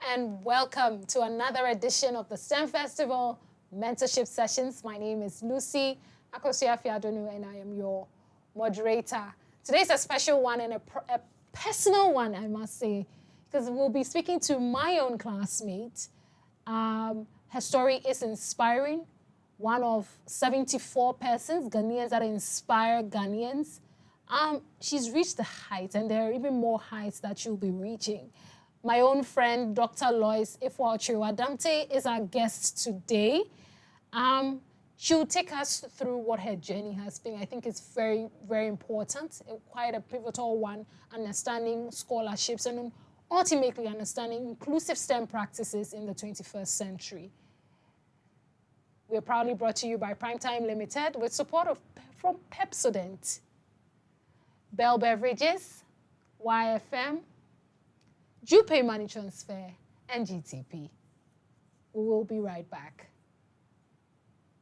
and welcome to another edition of the STEM Festival Mentorship Sessions. My name is Lucy Akosua-Fiadonu, and I am your moderator. Today's a special one and a personal one, I must say, because we'll be speaking to my own classmate. Her story is inspiring. One of 74 persons, Ghanaians that inspire Ghanaians. She's reached the heights, and there are even more heights that she'll be reaching. My own friend, Dr. Lois Ifwa-Okyere-Adamte, is our guest today. She'll take us through what her journey has been. I think it's very, very important, quite a pivotal one, understanding scholarships and ultimately understanding inclusive STEM practices in the 21st century. We're proudly brought to you by Primetime Limited with support from Pepsodent, Bell Beverages, YFM, Jupe Money Transfer, and GTP. We will be right back.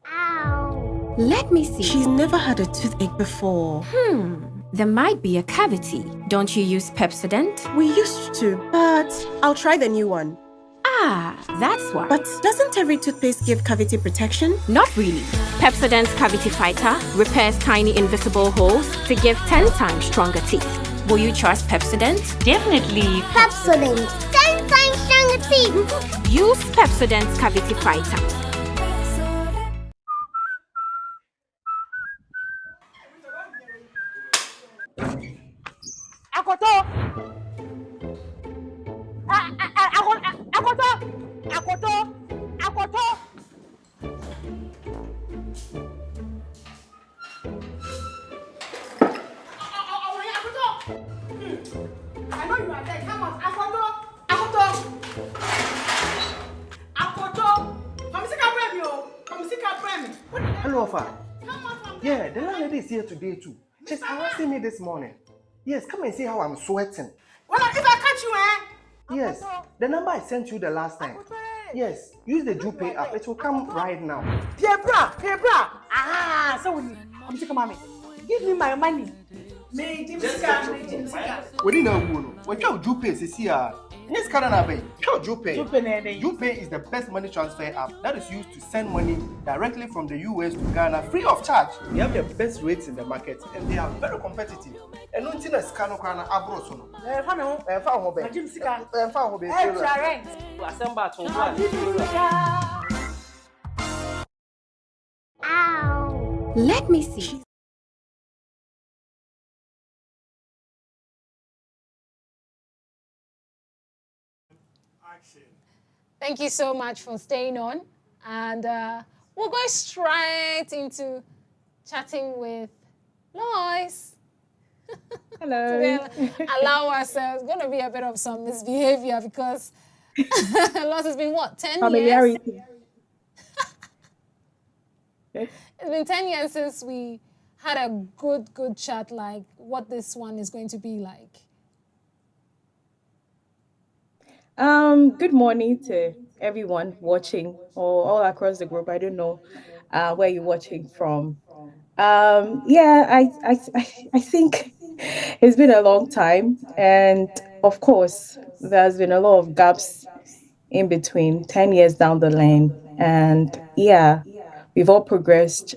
Ow. Let me see. She's never had a toothache before. There might be a cavity. Don't you use Pepsodent? We used to, but I'll try the new one. Ah, that's why. But doesn't every toothpaste give cavity protection? Not really. Pepsodent's Cavity Fighter repairs tiny invisible holes to give 10 times stronger teeth. Will you trust Pepsodent? Definitely. Pepsodent. 10 times stronger teeth. Use Pepsodent's Cavity Fighter. I know you are there. Come on, Akoto. Come see Capremi. Hello, Alpha. Come on, Yeah, the landlady is here today too. She's harassing me this morning. Yes, come and see how I'm sweating. Well, if I catch you, Yes, the number I sent you the last time. Yes, use the Jupe app. It will come right now. Hey, bra. Ah, so when I'm sick of mommy. Give me my money. Me, Jimsika. We didn't know. What your Jupe is here? Yes, Canada, your Jupe. Jupe is the best money transfer app that is used to send money directly from the US to Ghana free of charge. They have the best rates in the market and they are very competitive. And no thing is Kano abroad. Ow. Let me see. Thank you so much for staying on. And we'll go straight into chatting with Lois. Hello. Allow ourselves. It's going to be a bit of some misbehavior because Lois has been, 10 years? Familiarity. It's been 10 years since we had a good chat, like what this one is going to be like. Good morning to everyone watching or all across the group. I don't know where you're watching from. I think it's been a long time, and of course, there's been a lot of gaps in between, 10 years down the lane, and we've all progressed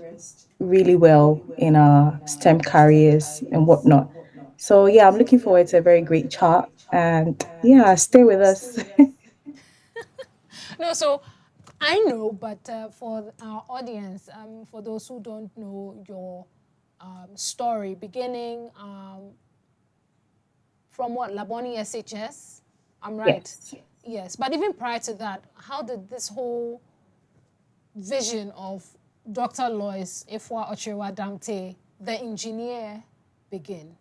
really well in our STEM careers and whatnot. So I'm looking forward to a very great chat, and stay with us. No, so I know, but for our audience, for those who don't know your story, beginning from what, Laboni SHS? I'm right? Yes. Yes, but even prior to that, how did this whole vision of Dr. Lois Ifwa-Okyere-Adamte, the engineer, begin?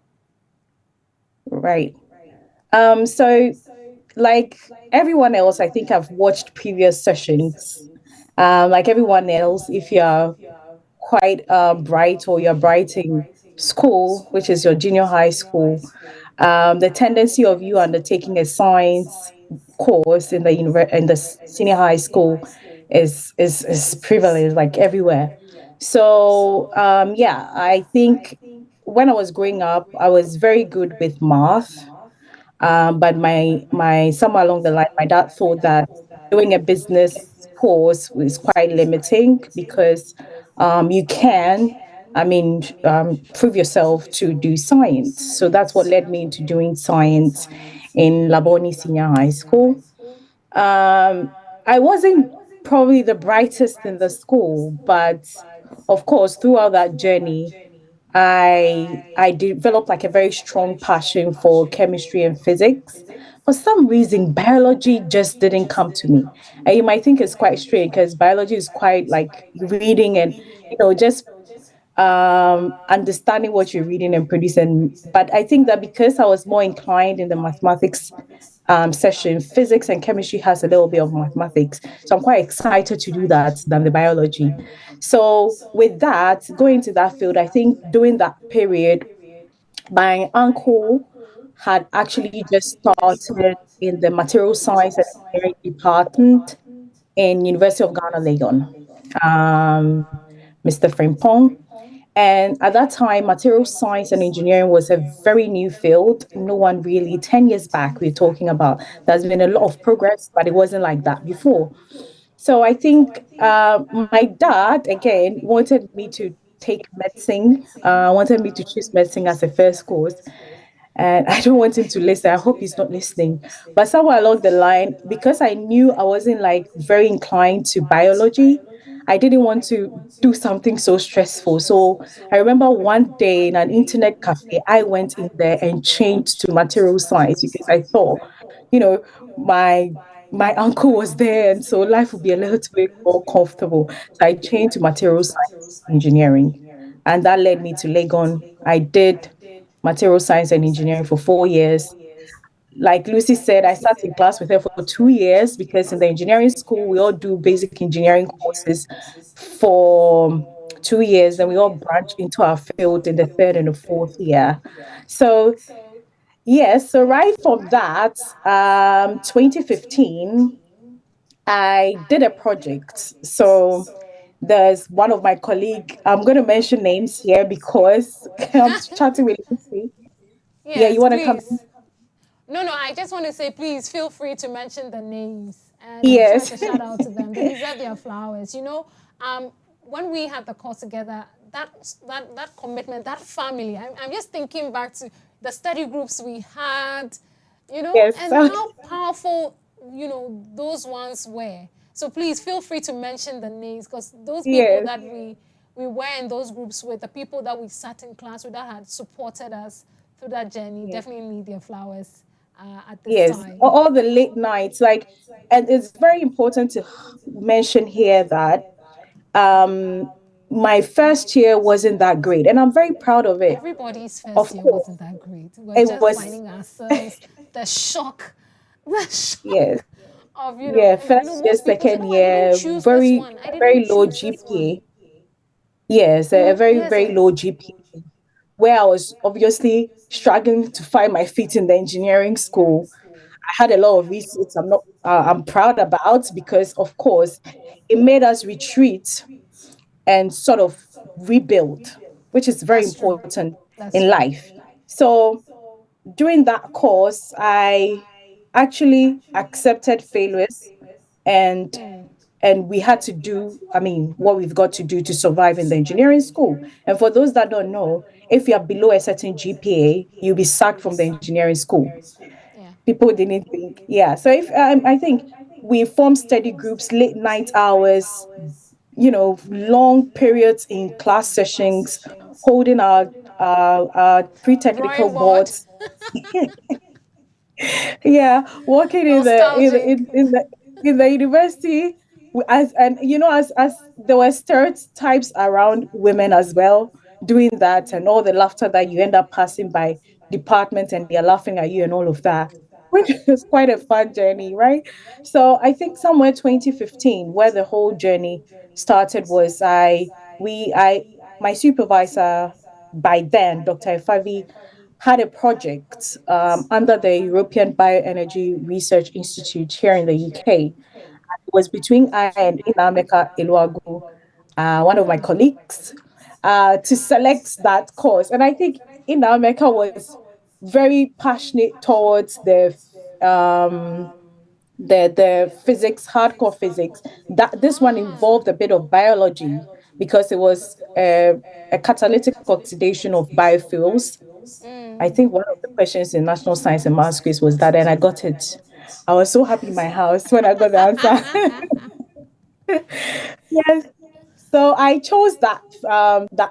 Right. So like everyone else, I think I've watched previous sessions. Like everyone else, if you're quite bright or you're bright in school, which is your junior high school, the tendency of you undertaking a science course in the senior high school is prevalent like everywhere. So I think when I was growing up, I was very good with math. But my somewhere along the line, my dad thought that doing a business course was quite limiting because you can, prove yourself to do science. So that's what led me into doing science in Laboni Senior High School. Um, I wasn't probably the brightest in the school, but of course, throughout that journey, I developed like a very strong passion for chemistry and physics. For some reason, biology just didn't come to me. And you might think it's quite strange because biology is quite like reading and just understanding what you're reading and producing. But I think that because I was more inclined in the mathematics session, physics and chemistry has a little bit of mathematics. So I'm quite excited to do that than the biology. So with that, going to that field, I think during that period, my uncle had actually just started in the material science and engineering department in University of Ghana, Legon, Mr. Frimpong. And at that time, material science and engineering was a very new field. No one really, 10 years back, we're talking about. There's been a lot of progress, but it wasn't like that before. So I think my dad, again, wanted me to take medicine, wanted me to choose medicine as a first course. And I don't want him to listen. I hope he's not listening. But somewhere along the line, because I knew I wasn't like very inclined to biology, I didn't want to do something so stressful. So I remember one day in an internet cafe, I went in there and changed to material science because I thought, you know, my my uncle was there, and so life would be a little bit more comfortable. So I changed to material science engineering, and that led me to Legon. I did material science and engineering for 4 years. Like Lucy said, I sat in class with her for 2 years because in the engineering school, we all do basic engineering courses for 2 years, then we all branch into our field in the third and the fourth year. So, yes, so right from that, 2015, I did a project. So there's one of my colleague, I'm going to mention names here because I'm chatting with Lucy. Yeah, you Yes, want to come in? please. No, no, I just want to say, please feel free to mention the names and try Yes. to shout out to them. They deserve their flowers. When we had the course together, that commitment, that family, I'm just thinking back to the study groups we had, Yes. and how powerful, those ones were. So please feel free to mention the names because those people Yes. that we were in those groups with, the people that we sat in class with that had supported us through that journey, Yes. definitely need their flowers at this Yes. time. All the late nights, like, and it's very important to mention here that um my first year wasn't that great, and I'm very proud of it. Everybody's first Of year course, wasn't that great. We're it just was. finding ourselves the shock, the Yes. shock of, Yeah, and first year, most people say, second oh, I didn't year, choose this one. I didn't very low choose this one. GPA. Yes, a very, Yes, very low yes. GPA, where I was obviously struggling to find my feet in the engineering school. I had a lot of research I'm proud about because, of course, it made us retreat and sort of rebuild, which is very That's true. important That's in true. life. So during that course, I actually accepted failures and we had to do, what we've got to do to survive in the engineering school. And for those that don't know, if you're below a certain GPA, you'll be sacked from the engineering school. Yeah. People didn't think, yeah. So if I think we formed study groups, late night hours, long periods in class sessions, holding our pre-technical Drawing board. boards. Yeah, working in the Nostalgic. in the university, as and as there were stereotypes around women as well doing that, and all the laughter that you end up passing by departments and they're laughing at you and all of that, which is quite a fun journey, right? So I think somewhere 2015, where the whole journey started, was I my supervisor by then, Dr. Favi, had a project under the European Bioenergy Research Institute here in the UK. It was between I and Inameka Eluagu, one of my colleagues, to select that course. And I think Inameka was very passionate towards um the physics, hardcore physics. That this one involved a bit of biology because it was a catalytic oxidation of biofuels. I think one of the questions in National Science and Maths quiz was that, and I got it. I was so happy in my house when I got the answer. Yes. So I chose that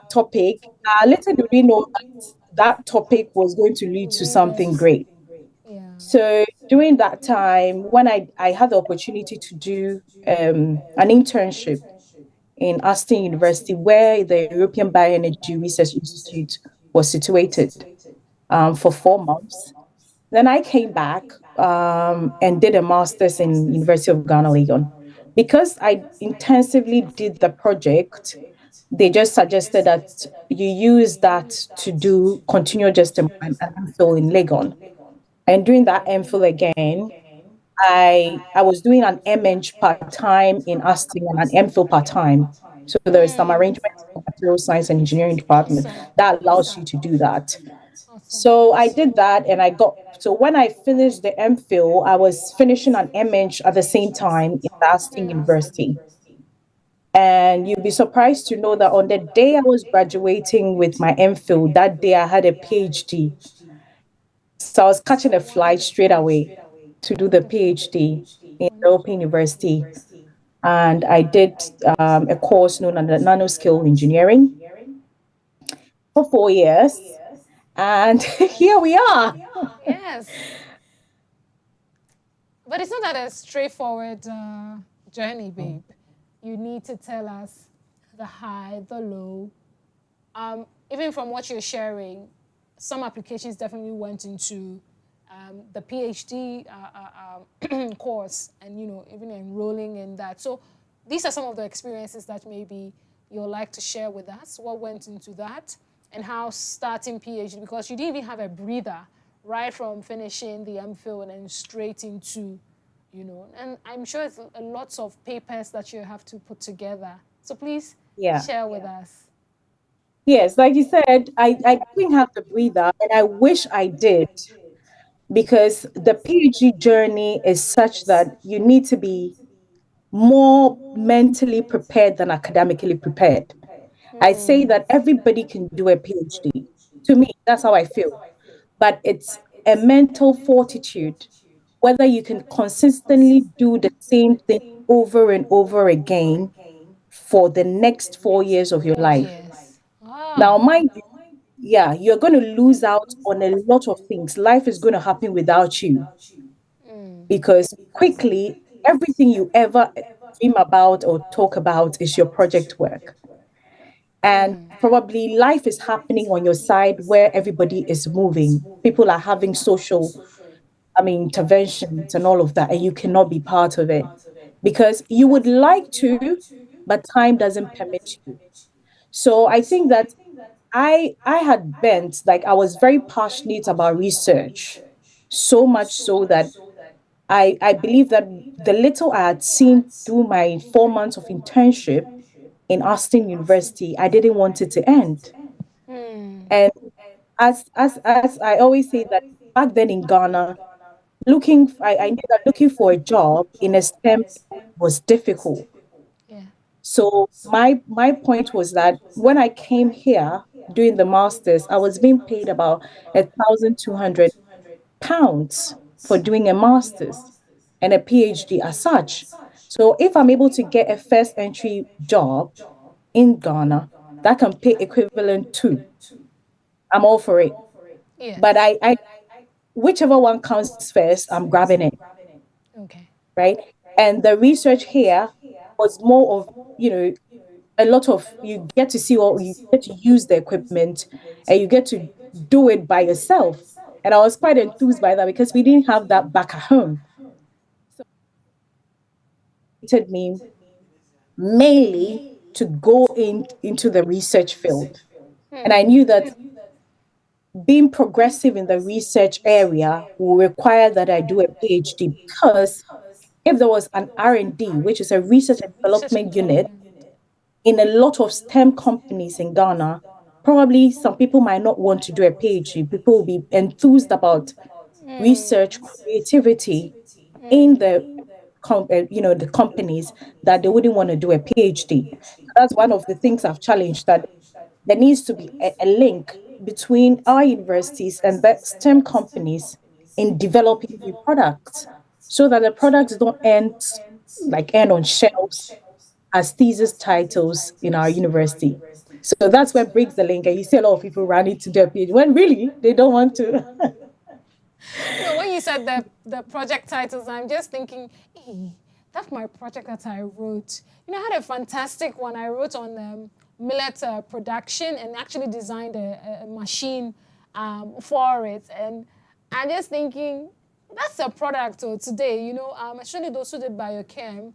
topic. Little did we know that that topic was going to lead to something great. Yeah. So during that time, when I had the opportunity to do an internship in Aston University, where the European Bioenergy Research Institute was situated for 4 months. Then I came back and did a master's in University of Ghana, Legon. Because I intensively did the project, they just suggested that you use that to do continue just an MPhil in Legon. And doing that MPhil again, I was doing an MEng part-time in Aston and an MPhil part-time. So there is some arrangements in the material science and engineering department Awesome. that allows you to do that. Awesome. So I did that and I got, so when I finished the MPhil, I was finishing an MEng at the same time in Aston University. And you'll be surprised to know that on the day I was graduating with my MPhil, that day I had a PhD. So I was catching a flight straight away to do the PhD in the Open University. And I did a course known as nanoscale engineering for 4 years. And here we are. Yes. But it's not that a straightforward journey, babe. You need to tell us the high, the low. Even from what you're sharing, some applications definitely went into the PhD course and, even enrolling in that. So these are some of the experiences that maybe you'll like to share with us. What went into that and how starting PhD, because you didn't even have a breather right from finishing the MPhil and then straight into, and I'm sure it's a lots of papers that you have to put together. So please share with us. Yes, like you said, I didn't have the breather, and I wish I did, because the PhD journey is such that you need to be more mentally prepared than academically prepared. I say that everybody can do a PhD. To me, that's how I feel. But it's a mental fortitude, whether you can consistently do the same thing over and over again for the next 4 years of your 4 life. years. Now, mind you, yeah, you're going to lose out on a lot of things. Life is going to happen without you because quickly, everything you ever dream about or talk about is your project work. And probably life is happening on your side where everybody is moving. People are having social, interventions and all of that, and you cannot be part of it because you would like to, but time doesn't permit you. So I think that I had bent, like I was very passionate about research, so much so that I believe that the little I had seen through my 4 months of internship in Austin University, I didn't want it to end. And as I always say that back then in Ghana, I knew that looking for a job in a STEM field was difficult. Yeah. So my point was that when I came here doing the masters, I was being paid about £1,200 for doing a master's and a PhD as such. So if I'm able to get a first entry job in Ghana that can pay equivalent to, I'm all for it. Yes. But I whichever one comes first, I'm grabbing it. Okay. Right. And the research here was more of, a lot of, you get to see what you get to use the equipment and you get to do it by yourself. And I was quite enthused by that because we didn't have that back at home. So it took me mainly to go into the research field. And I knew that being progressive in the research area will require that I do a PhD because if there was an R&D, which is a research and development unit, in a lot of STEM companies in Ghana, probably some people might not want to do a PhD. People will be enthused about research, creativity in the the companies, that they wouldn't want to do a PhD. That's one of the things I've challenged, that there needs to be a link between our universities and the STEM companies in developing new products, so that the products don't end on shelves as thesis titles in our university. So that's what breaks the link. And you see a lot of people running to do a PhD when really they don't want to. When you said the project titles, I'm just thinking, hey, that's my project that I wrote. I had a fantastic one I wrote on millet production, and actually designed a machine for it. And I'm just thinking, that's a product today, especially those who did biochem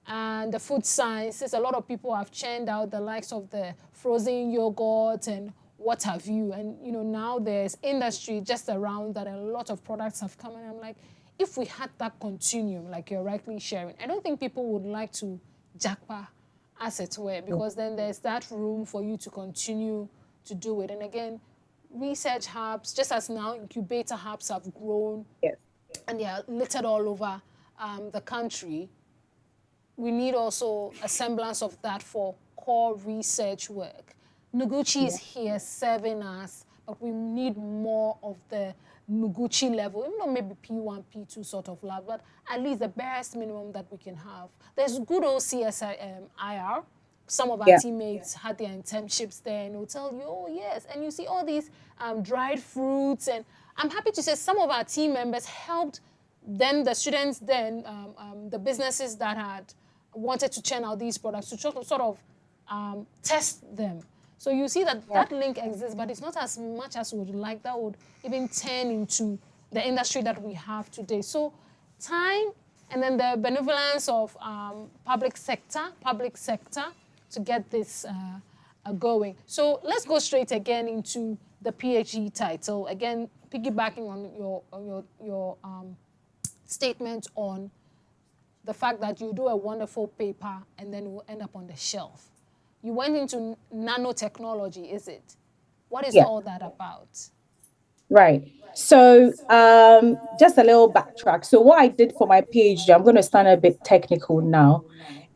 and the food sciences. A lot of people have churned out the likes of the frozen yogurt and what have you. And, now there's industry just around that, and a lot of products have come. And I'm like, if we had that continuum, like you're rightly sharing, I don't think people would like to jackpot, as it were, because then there's that room for you to continue to do it. And again, research hubs, just as now incubator hubs have grown, Yes. and they are littered all over the country, we need also a semblance of that for core research work. Noguchi is here serving us, but we need more of the Noguchi level, even though maybe P1, P2 sort of lab, but at least the barest minimum that we can have. There's good old CSIR. Some of our teammates had their internships there, and they'll tell you, oh yes, and you see all these dried fruits, and I'm happy to say some of our team members helped then the students, the businesses that had wanted to churn out these products to sort of test them. So you see that link exists, but it's not as much as we would like. That would even turn into the industry that we have today. So time, and then the benevolence of public sector to get this going. So let's go straight again into the PhD title. Again, piggybacking on your statement on the fact that you do a wonderful paper and then it will end up on the shelf. You went into nanotechnology, is it? What is all that about? Right. So just a little backtrack. So what I did for my PhD, I'm going to stand a bit technical now,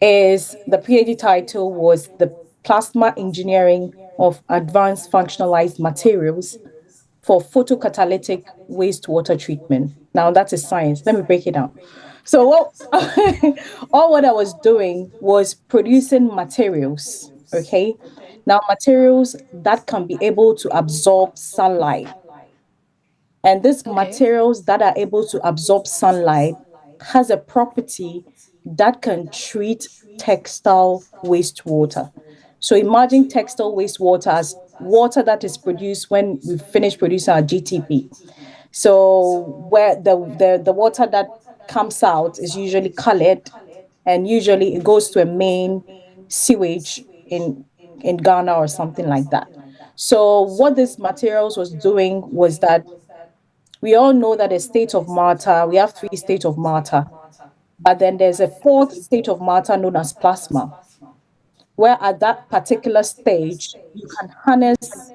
is the PhD title was the Plasma Engineering of Advanced Functionalized Materials for Photocatalytic Wastewater Treatment. Now that is science. Let me break it down. So what I was doing was producing materials, okay? Now materials that can be able to absorb sunlight. And these materials that are able to absorb sunlight has a property that can treat textile wastewater. So imagine textile wastewater as water that is produced when we finish producing our GTP. So where the water that comes out is usually colored, and usually it goes to a main sewage in Ghana or something like that. So what this materials was doing was that we all know that a state of matter, we have 3 states of matter, but then there's a 4th state of matter known as plasma, where at that particular stage, you can harness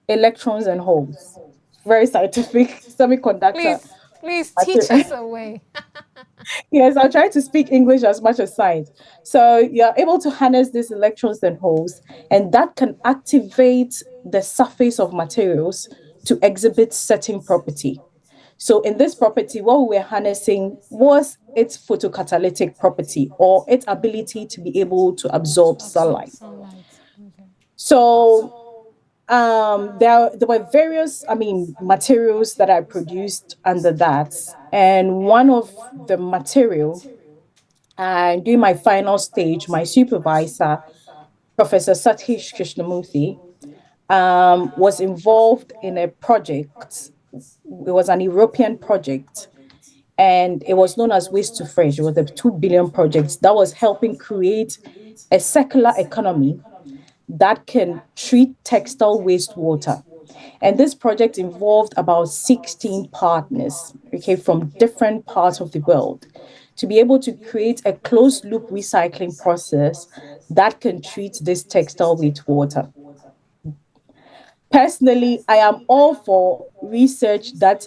electrons and holes. Very scientific semiconductor. Please teach us a way. Yes, I'll try to speak English as much as science. So you're able to harness these electrons and holes, and that can activate the surface of materials to exhibit certain property. So in this property, what we were harnessing was its photocatalytic property, or its ability to be able to absorb sunlight. So there were various, materials that I produced under that. And one of the material, during my final stage, my supervisor, Professor Satish Krishnamurthy, was involved in a project. It was an European project, and it was known as Waste to Fresh. It was a 2 billion project that was helping create a circular economy that can treat textile wastewater. And this project involved about 16 partners, from different parts of the world, to be able to create a closed loop recycling process that can treat this textile wastewater. Personally, I am all for research that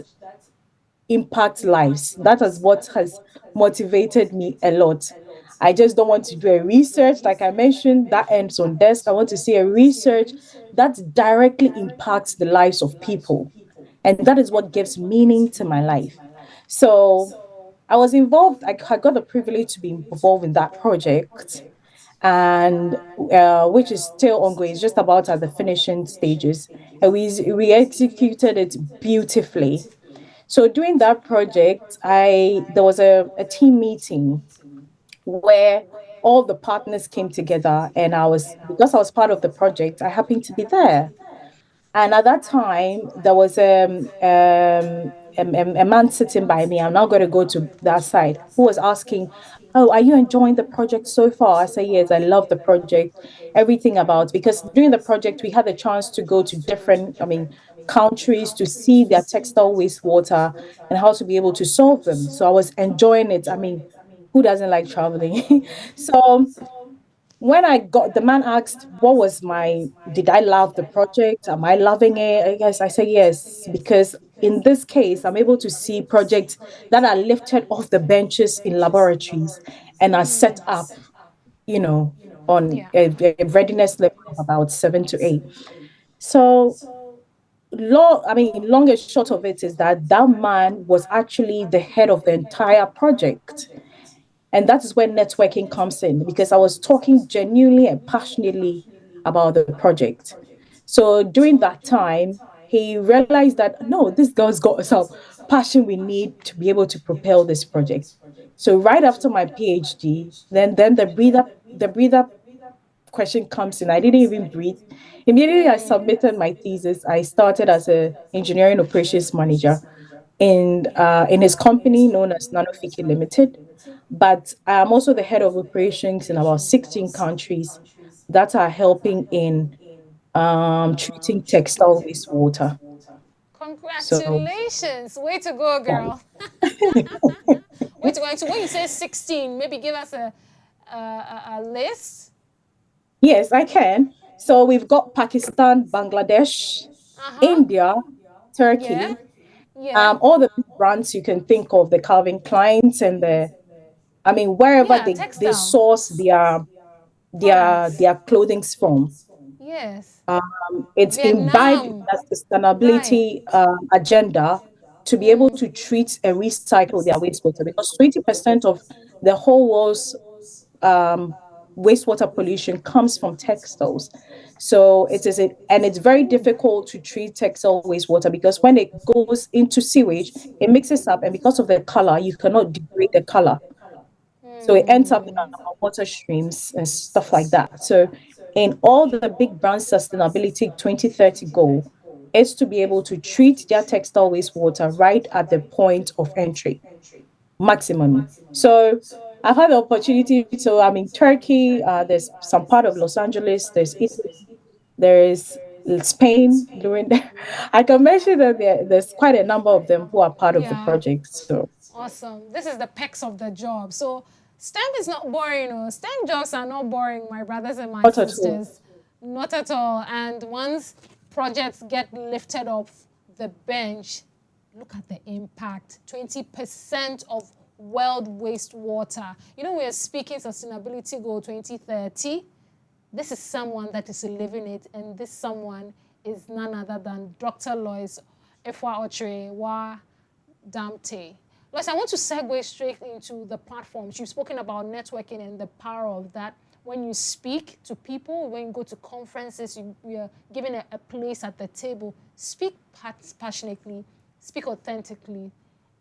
impacts lives. That is what has motivated me a lot. I just don't want to do a research, like I mentioned, that ends on desk. I want to see a research that directly impacts the lives of people. And that is what gives meaning to my life. So I was involved, I got the privilege to be involved in that project, and which is still ongoing. It's just about at the finishing stages. And we executed it beautifully. So during that project, I there was a team meeting where all the partners came together, and I was because I was part of the project, I happened to be there. And at that time, there was a man sitting by me. I'm now going to go to that side, who was asking, "Oh, are you enjoying the project so far?" I say, "Yes, I love the project, everything about." Because during the project, we had the chance to go to different, countries to see their textile wastewater and how to be able to solve them. So I was enjoying it. I mean, who doesn't like traveling? So when I got the man asked what was my did I love the project? Am I loving it? I guess I say yes, because in this case, I'm able to see projects that are lifted off the benches in laboratories and are set up, you know, on Yeah. a readiness level of about 7 to 8. So long and short of it is that that man was actually the head of the entire project. And that is where networking comes in, because I was talking genuinely and passionately about the project. So during that time, he realized that no, this girl's got some passion we need to be able to propel this project. So right after my PhD, then the breather question comes in. I didn't even breathe. Immediately I submitted my thesis. I started as a engineering operations manager in his company known as Nanofiki Limited. But I am also the head of operations in about 16 countries that are helping in treating textile wastewater. So Congratulations. Way to go, yeah. girl. Way to go. And so when you say 16, maybe give us a list. Yes, I can. So we've got Pakistan, Bangladesh, Uh-huh. India, Yeah. Turkey, Yeah. all the big brands you can think of, the Calvin Kleins and wherever Yeah, they textile. source Products. their clothings from. Yes. It's imbibed Vietnam. that Right. sustainability agenda to be able to treat and recycle their wastewater, because 20% of the whole world's um, wastewater pollution comes from textiles. So and it's very difficult to treat textile wastewater because when it goes into sewage, it mixes up, and because of the color, you cannot degrade the color. So it ends up in our water streams and stuff like that. So in all the big brand sustainability 2030 goal is to be able to treat their textile wastewater right at the point of entry, maximum. So I've had the opportunity to, I'm in Turkey, there's some part of Los Angeles, there's Italy, there is Spain during there. I can mention that there's quite a number of them who are part of the Yeah. project. So Awesome. This is the perks of the job. So STEM is not boring. Oh. STEM jobs are not boring, my brothers and my not at all. sisters. Not at all. And once projects get lifted off the bench, look at the impact. 20% of world wastewater. You know, we're speaking sustainability goal 2030. This is someone that is living it, and this someone is none other than Dr. Lois Efwa Otre Wa Damte. Lois, I want to segue straight into the platforms. You've spoken about networking and the power of that. When you speak to people, when you go to conferences, you're given a place at the table. Speak passionately, speak authentically,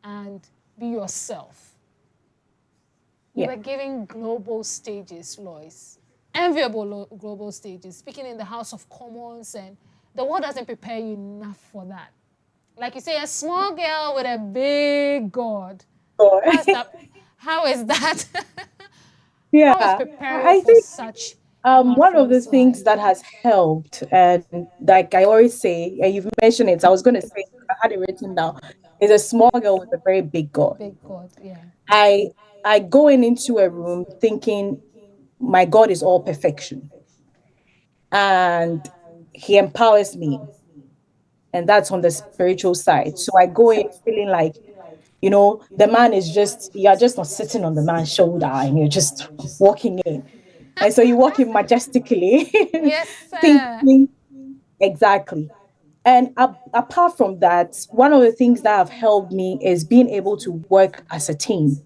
and be yourself. You Yeah. were giving global stages, Lois. Enviable global stages, speaking in the House of Commons, and the world doesn't prepare you enough for that. Like you say, a small girl with a big God. So, How's that? How is that? How is yeah, preparing I for think such one of the platforms things like? that has helped, and like I always say, and you've mentioned it, I was going to say, I had it written down, is a small girl with a very big God. Big God, yeah. I I go into a room thinking my God is all perfection, and He empowers me. and that's on the spiritual side. So I go in feeling like, the man is you're just not sitting on the man's shoulder and you're just walking in. And so you walk in majestically, Yes, sir. thinking exactly. And apart from that, one of the things that have helped me is being able to work as a team.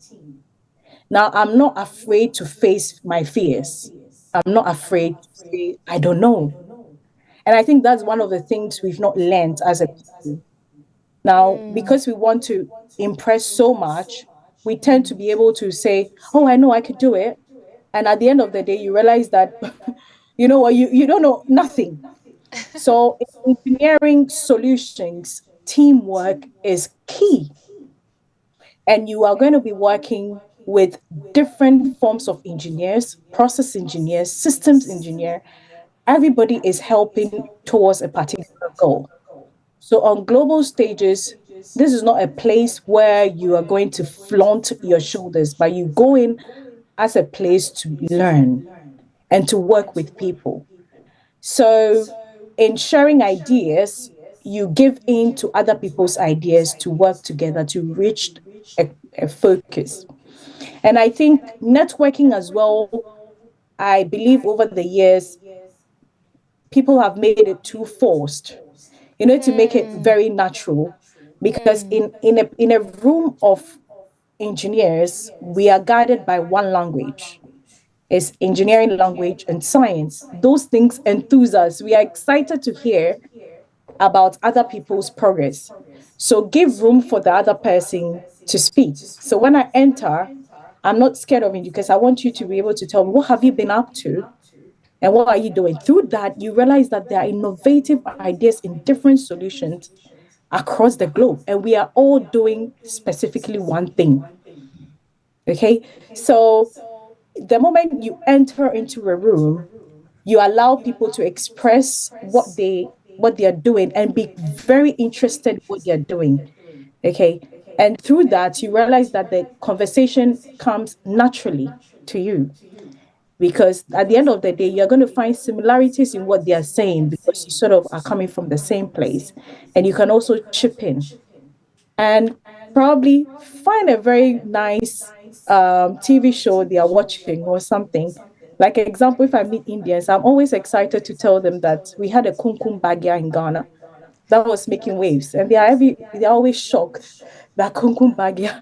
Now, I'm not afraid to face my fears. I'm not afraid to say, I don't know. And I think that's one of the things we've not learned as a people. Now, because we want to impress so much, we tend to be able to say, oh, I know I could do it. And at the end of the day, you realize that, you know what, you don't know nothing. So in engineering solutions, teamwork is key. And you are going to be working with different forms of engineers, process engineers, systems engineer. Everybody is helping towards a particular goal. So on global stages, this is not a place where you are going to flaunt your shoulders, but you go in as a place to learn and to work with people. So in sharing ideas, you give in to other people's ideas to work together to reach a focus. And I think networking as well, I believe over the years, people have made it too forced. You need to make it very natural because in a room of engineers, we are guided by one language. It's engineering language and science. Those things enthuse us. We are excited to hear about other people's progress. So give room for the other person to speak. So when I enter, I'm not scared of it because I want you to be able to tell me, what have you been up to? And what are you doing? Through that, you realize that there are innovative ideas in different solutions across the globe. And we are all doing specifically one thing. Okay. So the moment you enter into a room, you allow people to express what they are doing and be very interested in what they're doing. Okay. And through that, you realize that the conversation comes naturally to you. Because at the end of the day, you're going to find similarities in what they are saying because you sort of are coming from the same place. And you can also chip in and probably find a very nice TV show they are watching or something. Like example, if I meet Indians, I'm always excited to tell them that we had a kumkum bagya in Ghana that was making waves, and they're always shocked that kumkum bagya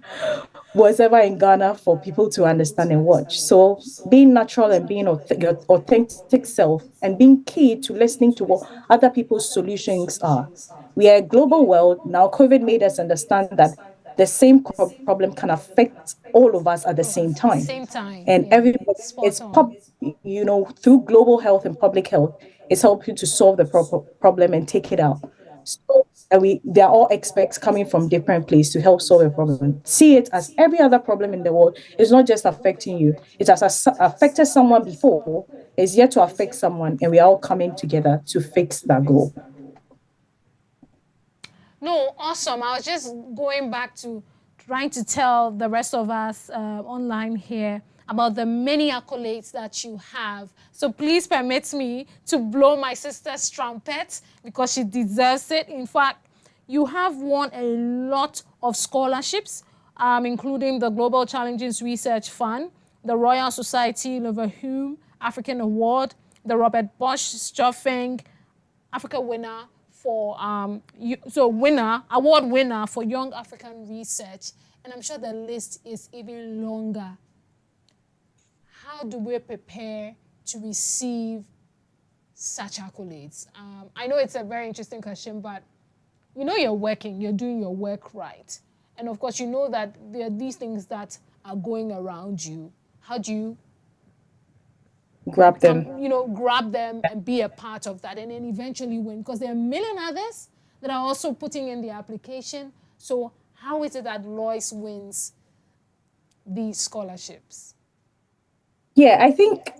was ever in Ghana for people to understand and watch. So being natural and being your authentic self and being key to listening to what other people's solutions are. We are a global world. Now COVID made us understand that the same problem can affect all of us at the same time. Same time. And Yeah. everybody, Spot on. through global health and public health, it's helping to solve the problem and take it out. So, and they're all experts coming from different places to help solve a problem. See it as every other problem in the world. It's not just affecting you. It has affected someone before. It's yet to affect someone, and we're all coming together to fix that goal. No, awesome. I was just going back to trying to tell the rest of us online here about the many accolades that you have. So please permit me to blow my sister's trumpet because she deserves it. In fact, you have won a lot of scholarships, including the Global Challenges Research Fund, the Royal Society Leverhulme African Award, the Robert Bosch Stoffing Africa winner for award winner for Young African Research, and I'm sure the list is even longer. How do we prepare to receive such accolades? I know it's a very interesting question, but you know you're working, you're doing your work right, and of course you know that there are these things that are going around you. How do you grab them grab them and be a part of that and then eventually win? Because there are a million others that are also putting in the application. So how is it that Lois wins these scholarships? Yeah, I think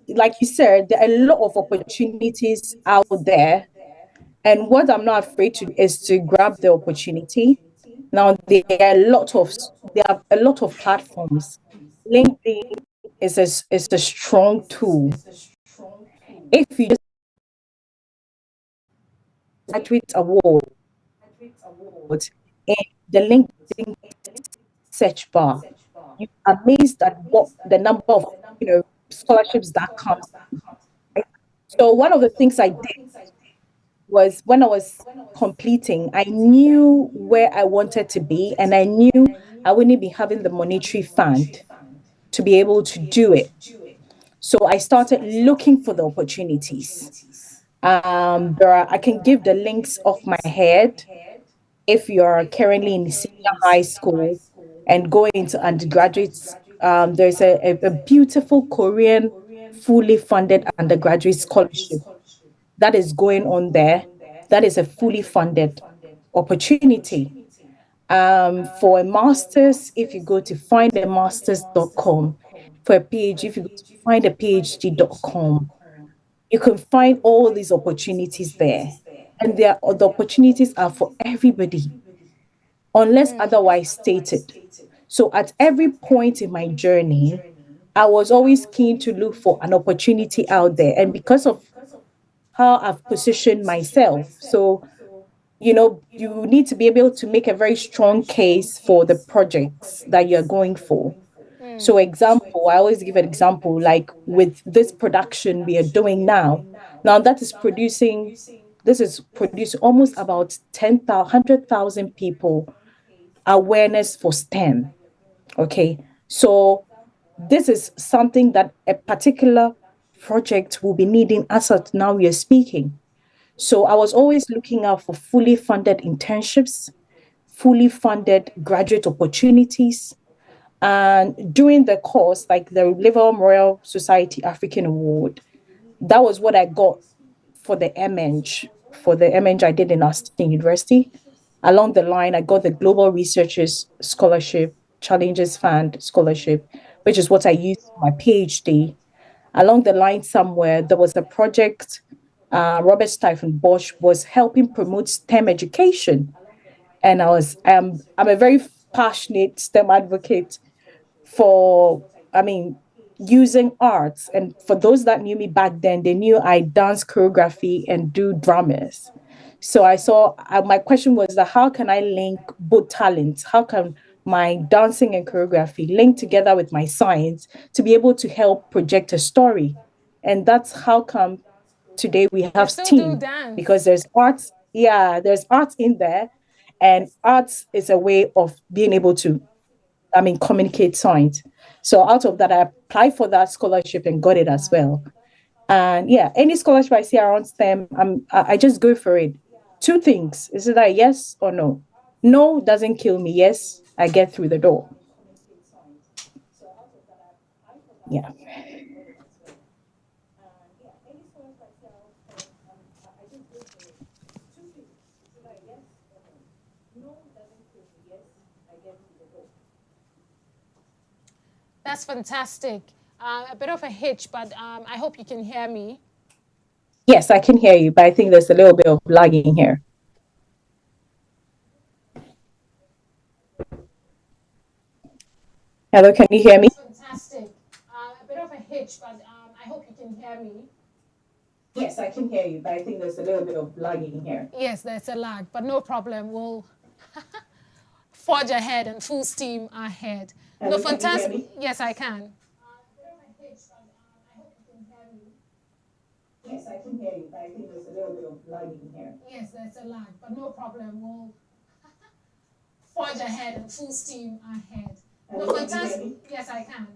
like you said, there are a lot of opportunities out there. And what I'm not afraid to is to grab the opportunity. Now there are a lot of platforms. LinkedIn is a strong tool. If you graduate award in the LinkedIn search bar. You're amazed at what the number of scholarships that comes. Right? So one of the things I did was when I was completing, I knew where I wanted to be, and I knew I wouldn't be having the monetary fund to be able to do it. So I started looking for the opportunities. I can give the links off my head. If you're currently in senior high school and going into undergraduates, there's a beautiful Korean fully funded undergraduate scholarship that is going on there. That is a fully funded opportunity. For a master's, if you go to findamasters.com, for a PhD, if you go to findaphd.com, you can find all these opportunities there. And the opportunities are for everybody, unless otherwise stated. So at every point in my journey, I was always keen to look for an opportunity out there. And because of how I've positioned myself, so you need to be able to make a very strong case for the projects that you're going for. So example, I always give an example, like with this production we are doing now. Now this is producing almost about 100,000 people awareness for STEM. Okay. So this is something that a particular project will be needing as of now we are speaking. So I was always looking out for fully funded internships, fully funded graduate opportunities. And during the course, like the Liverpool Royal Society African Award, that was what I got for the MNG I did in Austin University. Along the line, I got the Global Researchers Scholarship, Challenges Fund Scholarship, which is what I used for my PhD. Along the line somewhere, there was a project, Robert Stephen Bosch was helping promote STEM education. And I'm a very passionate STEM advocate for, using arts. And for those that knew me back then, they knew I dance choreography and do dramas. So my question was that how can I link both talents? How can my dancing and choreography link together with my science to be able to help project a story? And that's how come today we have still do STEAM, dance. because there's arts. Yeah, there's arts in there, and arts is a way of being able to, communicate science. So out of that, I applied for that scholarship and got it as well. And yeah, any scholarship I see around STEM, I just go for it. Two things: is it a yes or no? No doesn't kill me. Yes, I get through the door. Yeah. That's fantastic. A bit of a hitch, but I hope you can hear me. Yes, I can hear you, but I think there's a little bit of lagging here. Hello, can you hear me? Fantastic. A bit of a hitch, but I hope you can hear me. Yes, I can hear you, but I think there's a little bit of lagging here. Yes, there's a lag, but no problem. We'll forge ahead and full steam ahead. Hello, No, can you hear fantastic. me? Yes, I can. Yes, I can hear you, but I think there's a little bit of lagging here. Yes, there's a lag, but no problem. We'll forge ahead and full steam ahead. No, Hello, can you hear fantastic. me? Yes, I can.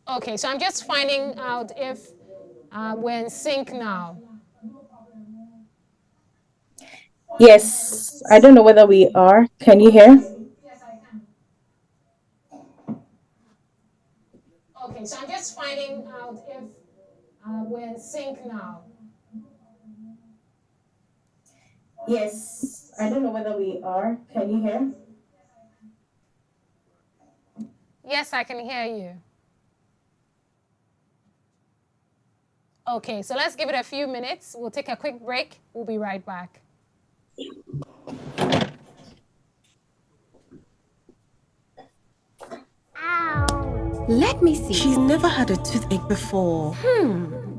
Okay, so I'm just finding out if we're in sync now. Yes, I don't know whether we are. Can you hear? Yes, I can. Okay, so I'm just finding out if we're in sync now. Yes, I don't know whether we are. Can you hear? Yes, I can hear you. Okay, so let's give it a few minutes. We'll take a quick break. We'll be right back. Ow. Let me see. She's never had a toothache before.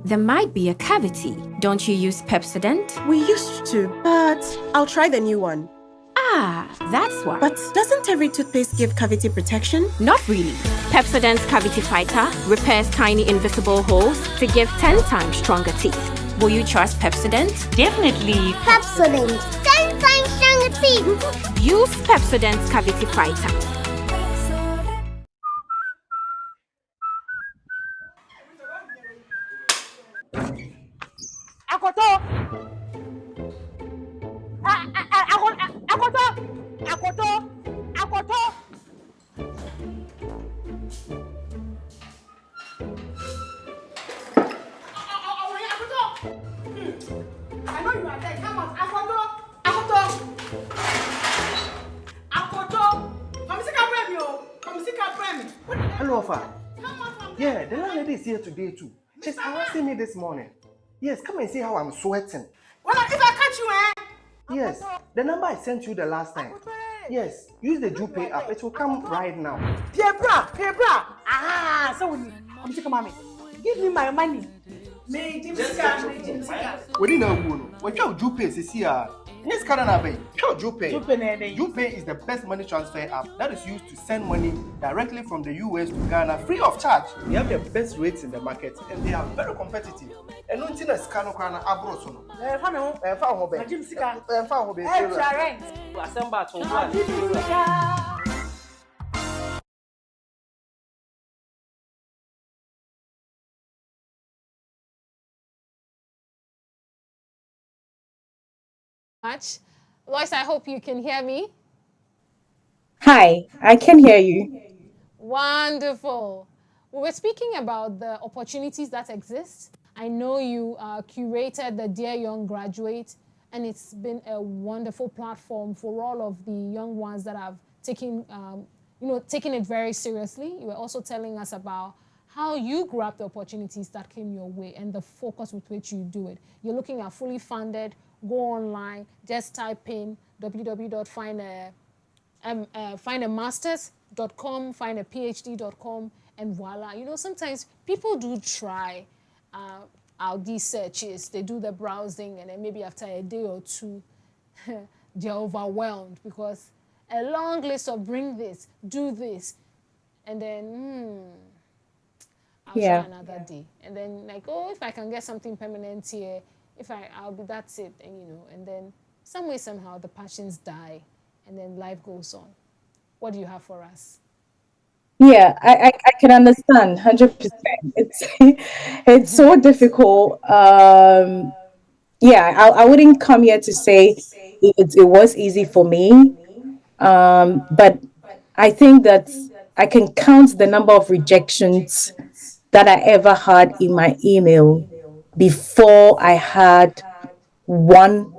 there might be a cavity. Don't you use Pepsodent? We used to, but I'll try the new one. Ah, that's why. But doesn't every toothpaste give cavity protection? Not really. Pepsodent's Cavity Fighter repairs tiny invisible holes to give 10 times stronger teeth. Will you trust Pepsodent? Definitely. Pepsodent. 10 times stronger teeth. Use Pepsodent's Cavity Fighter. Akoto. Akoto. I know you are there. Come on, Akoto. Come see Capremi, oh. Come see Capremi. Hello, Alpha. Come on. Yeah, the landlady is here today too. She's harassing me this morning. Yes, come and see how I'm sweating. Well, if I catch you, Yes, the number I sent you the last time. Yes, use the JuPay app. It will come right now. Hey, bra. Ah, so when you come see mommy, give me my money. Me, Jimsika. We didn't know. What your JuPay is here. Yes, Karanabay. Sure, JuPay. JuPay is the best money transfer app that is used to send money directly from the US to Ghana free of charge. They have the best rates in the market and they are very competitive. And no thing is Kano Abrosono. Much. Lois, I hope you can hear me. Hi, I can hear you. Wonderful. We were speaking about the opportunities that exist. I know you curated the Dear Young Graduate, and it's been a wonderful platform for all of the young ones that have taken it very seriously. You were also telling us about how you grab the opportunities that came your way and the focus with which you do it. You're looking at fully funded, go online, just type in www.findamasters.com, findaphd.com, and voila. You know, sometimes people do try out these searches. They do the browsing, and then maybe after a day or two, they're overwhelmed because a long list of bring this, do this, and then I'll try another day. And then like, oh, if I can get something permanent here, that's it, and then some way, somehow, the passions die, and then life goes on. What do you have for us? Yeah, I can understand 100%. It's so difficult. Yeah, I wouldn't come here to say it was easy for me, but I think that I can count the number of rejections that I ever had in my email before I had one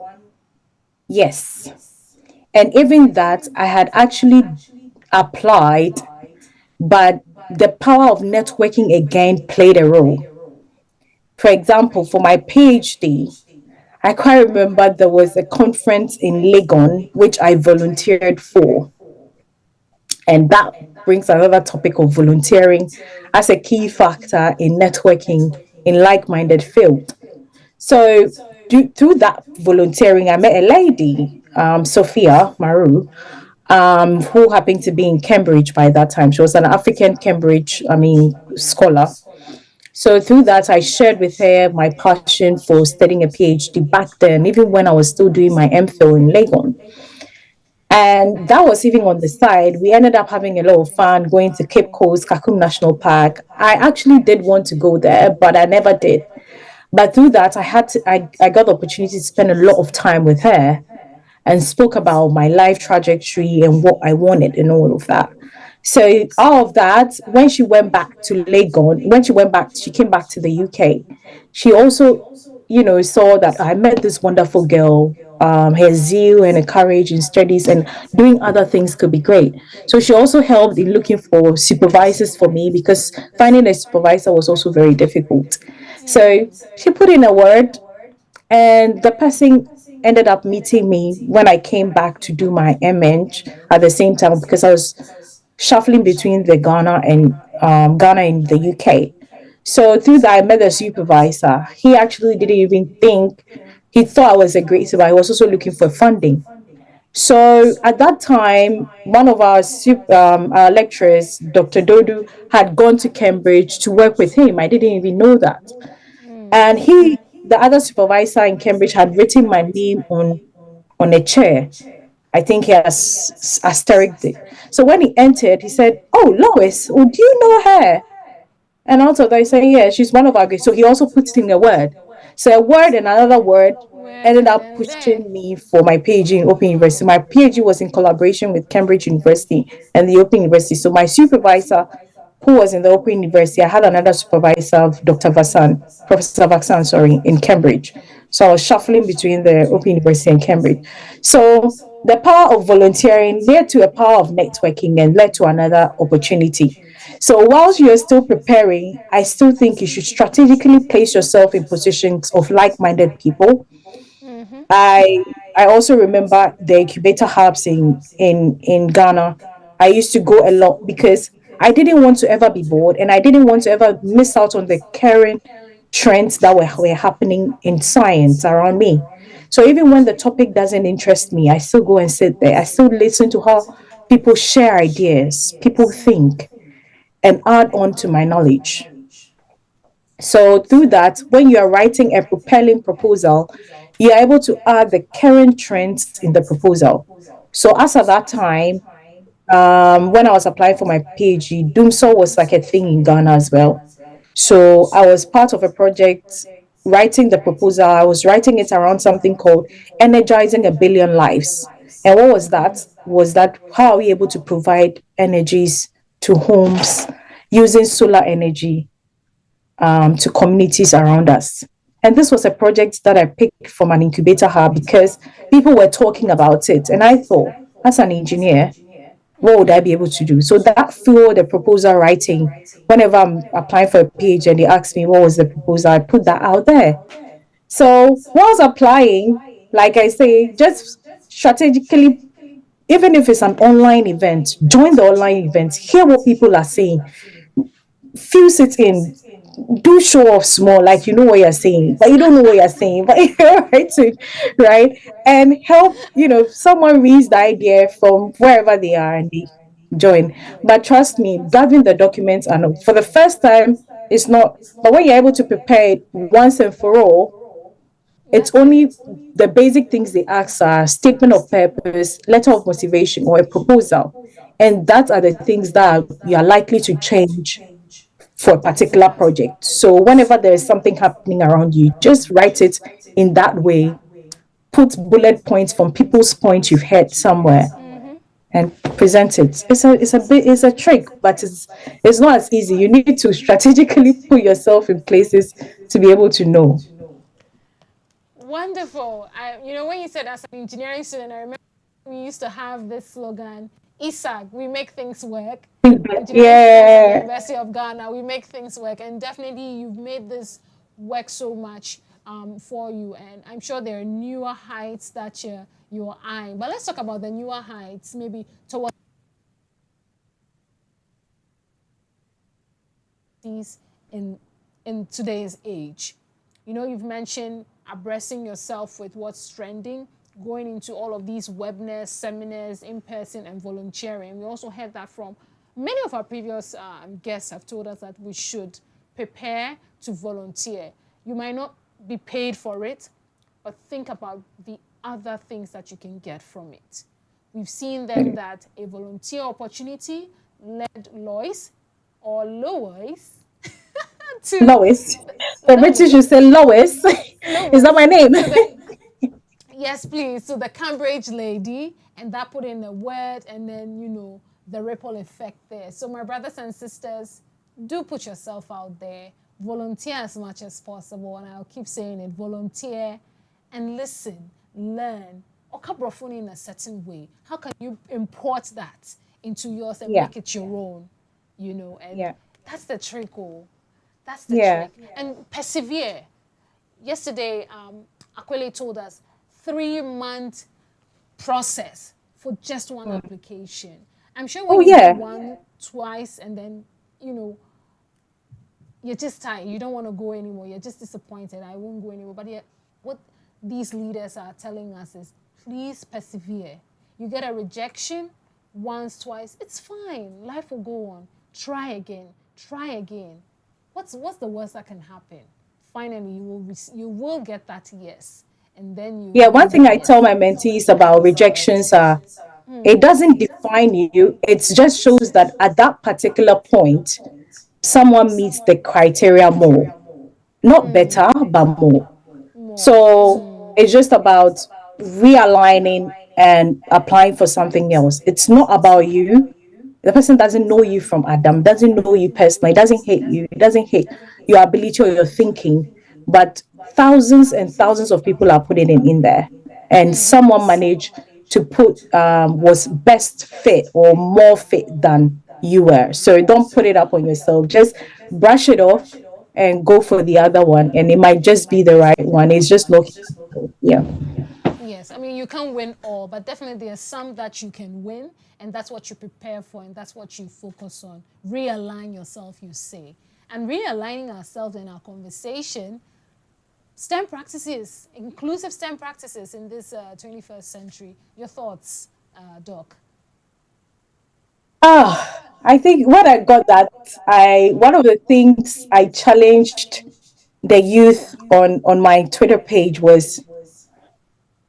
yes. And even that, I had actually applied, but the power of networking again played a role. For example, for my PhD, I quite remember there was a conference in Legon, which I volunteered for. And that brings another topic of volunteering as a key factor in networking in like-minded field. So through that volunteering, I met a lady, Sophia Maru, who happened to be in Cambridge by that time. She was an African Cambridge, scholar. So through that, I shared with her my passion for studying a PhD back then, even when I was still doing my MPhil in Legon. And that was even on the side. We ended up having a lot of fun going to Cape Coast, Kakum National Park. I actually did want to go there, but I never did. But through that, I got the opportunity to spend a lot of time with her and spoke about my life trajectory and what I wanted and all of that. So all of that, when she went back to Legon, she came back to the UK. She also, saw that I met this wonderful girl. Her zeal and her courage in studies and doing other things could be great. So she also helped in looking for supervisors for me because finding a supervisor was also very difficult. So she put in a word, and the person ended up meeting me when I came back to do my MN at the same time because I was shuffling between the Ghana and the UK. So through that, I met the supervisor. He actually didn't even think, he thought I was a great supervisor. He was also looking for funding. So at that time, one of our lecturers, Dr. Dodu, had gone to Cambridge to work with him. I didn't even know that. And the other supervisor in Cambridge, had written my name on a chair. I think he has asterisked it. So when he entered, he said, "Oh, Lois, oh, do you know her?" And also they say, "Yeah, she's one of our grades." So he also puts in a word. So a word and another word Word ended and up then there. pushing me for my PhD in Open University. My PhD was in collaboration with Cambridge University and the Open University. So my supervisor, who was in the Open University, I had another supervisor, Dr. Vasan, Professor Vasan, sorry, in Cambridge. So I was shuffling between the Open University and Cambridge. So the power of volunteering led to a power of networking and led to another opportunity. So whilst you're still preparing, I still think you should strategically place yourself in positions of like-minded people. I I also remember the incubator hubs in Ghana. I used to go a lot because I didn't want to ever be bored and I didn't want to ever miss out on the current trends that were happening in science around me. So even when the topic doesn't interest me, I still go and sit there. I still listen to how people share ideas, people think, and add on to my knowledge. So through that, when you are writing a propelling proposal, you are able to add the current trends in the proposal. So as at that time, when I was applying for my PhD, Doomsor was like a thing in Ghana as well. So I was part of a project writing the proposal. I was writing it around something called energizing a billion lives. And what was that? Was that how are we able to provide energies to homes using solar energy to communities around us? And this was a project that I picked from an incubator hub because people were talking about it. And I thought, as an engineer, what would I be able to do? So that fueled the proposal writing. Whenever I'm applying for a page and they ask me what was the proposal, I put that out there. So whilst applying, like I say, just strategically, even if it's an online event, join the online event, hear what people are saying, fuse it in, do show off small, like you know what you're saying, but you don't know what you're saying, but you're writing, right? And help, someone reads the idea from wherever they are and they join. But trust me, gathering the documents and for the first time, it's not, but when you're able to prepare it once and for all, it's That's only it. the basic things they ask are statement of purpose, letter of motivation, or a proposal. And that are the things that you are likely to change for a particular project. So whenever there is something happening around you, just write it in that way. Put bullet points from people's points you've heard somewhere and present it. It's a trick, but it's not as easy. You need to strategically put yourself in places to be able to know. Wonderful. When you said as an engineering student, I remember we used to have this slogan, ISAG, we make things work. Engineering students at the Yeah. University of Ghana, we make things work. And definitely you've made this work so much for you. And I'm sure there are newer heights that you're eyeing. But let's talk about the newer heights, maybe towards these in today's age. You've mentioned abreasting yourself with what's trending, going into all of these webinars, seminars, in person, and volunteering. We also heard that from many of our previous guests have told us that we should prepare to volunteer. You might not be paid for it, but think about the other things that you can get from it. We've seen then that a volunteer opportunity led Lois or Lois to Lois. The British Lois, should say Lois. Is that Lois my name? to the yes, please, to the Cambridge lady, and that put in a word, and then the ripple effect there. So my brothers and sisters, do put yourself out there, volunteer as much as possible, and I'll keep saying it: volunteer and listen, learn, or kabrofuni in a certain way. How can you import that into yours and Yeah. make it your own? And Yeah. that's the trick. Oh, that's the Yeah. trick. And persevere. Yesterday, Aquile told us 3-month process for just one application. I'm sure when Oh you do yeah. one, twice, and then, you're just tired. You don't want to go anymore. You're just disappointed. I won't go anymore. But yet, what these leaders are telling us is, please persevere. You get a rejection once, twice. It's fine. Life will go on. Try again. Try again. What's the worst that can happen? Finally, you will get that yes, and then you. Yeah, one thing I tell my mentees about rejections are it doesn't define you. It just shows that at that particular point, someone meets the criteria more, not better, but more. So it's just about realigning and applying for something else. It's not about you. The person doesn't know you from Adam, doesn't know you personally, doesn't hate you, doesn't hate your ability or your thinking, but thousands and thousands of people are putting it in there, and someone managed to put was best fit or more fit than you were. So don't put it up on yourself. Just brush it off and go for the other one, and it might just be the right one. It's just looking, yeah. Yes, I mean, you can't win all, but definitely there's some that you can win, and that's what you prepare for, and that's what you focus on. Realign yourself, you say. And realigning ourselves in our conversation, STEM practices, inclusive STEM practices in this 21st century. Your thoughts, Doc? I think when I got that, one of the things I challenged the youth on my Twitter page was,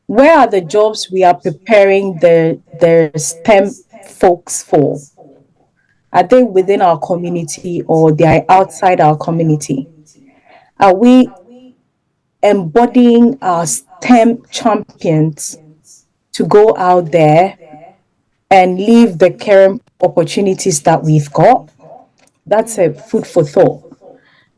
where are the jobs we are preparing the STEM folks for? Are they within our community or they are outside our community? Are we embodying our STEM champions to go out there and leave the current opportunities that we've got? That's a food for thought,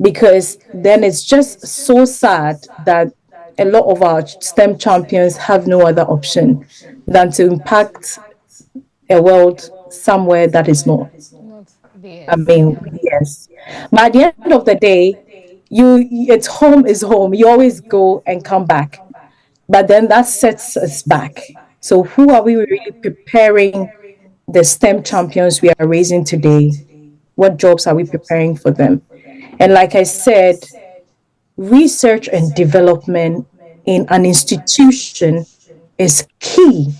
because then it's just so sad that a lot of our STEM champions have no other option than to impact a world somewhere that is not. Not there. I mean, yes. But at the end of the day, it's home is home. You always go and come back. But then that sets us back. So who are we really preparing the STEM champions we are raising today? What jobs are we preparing for them? And like I said, research and development in an institution is key.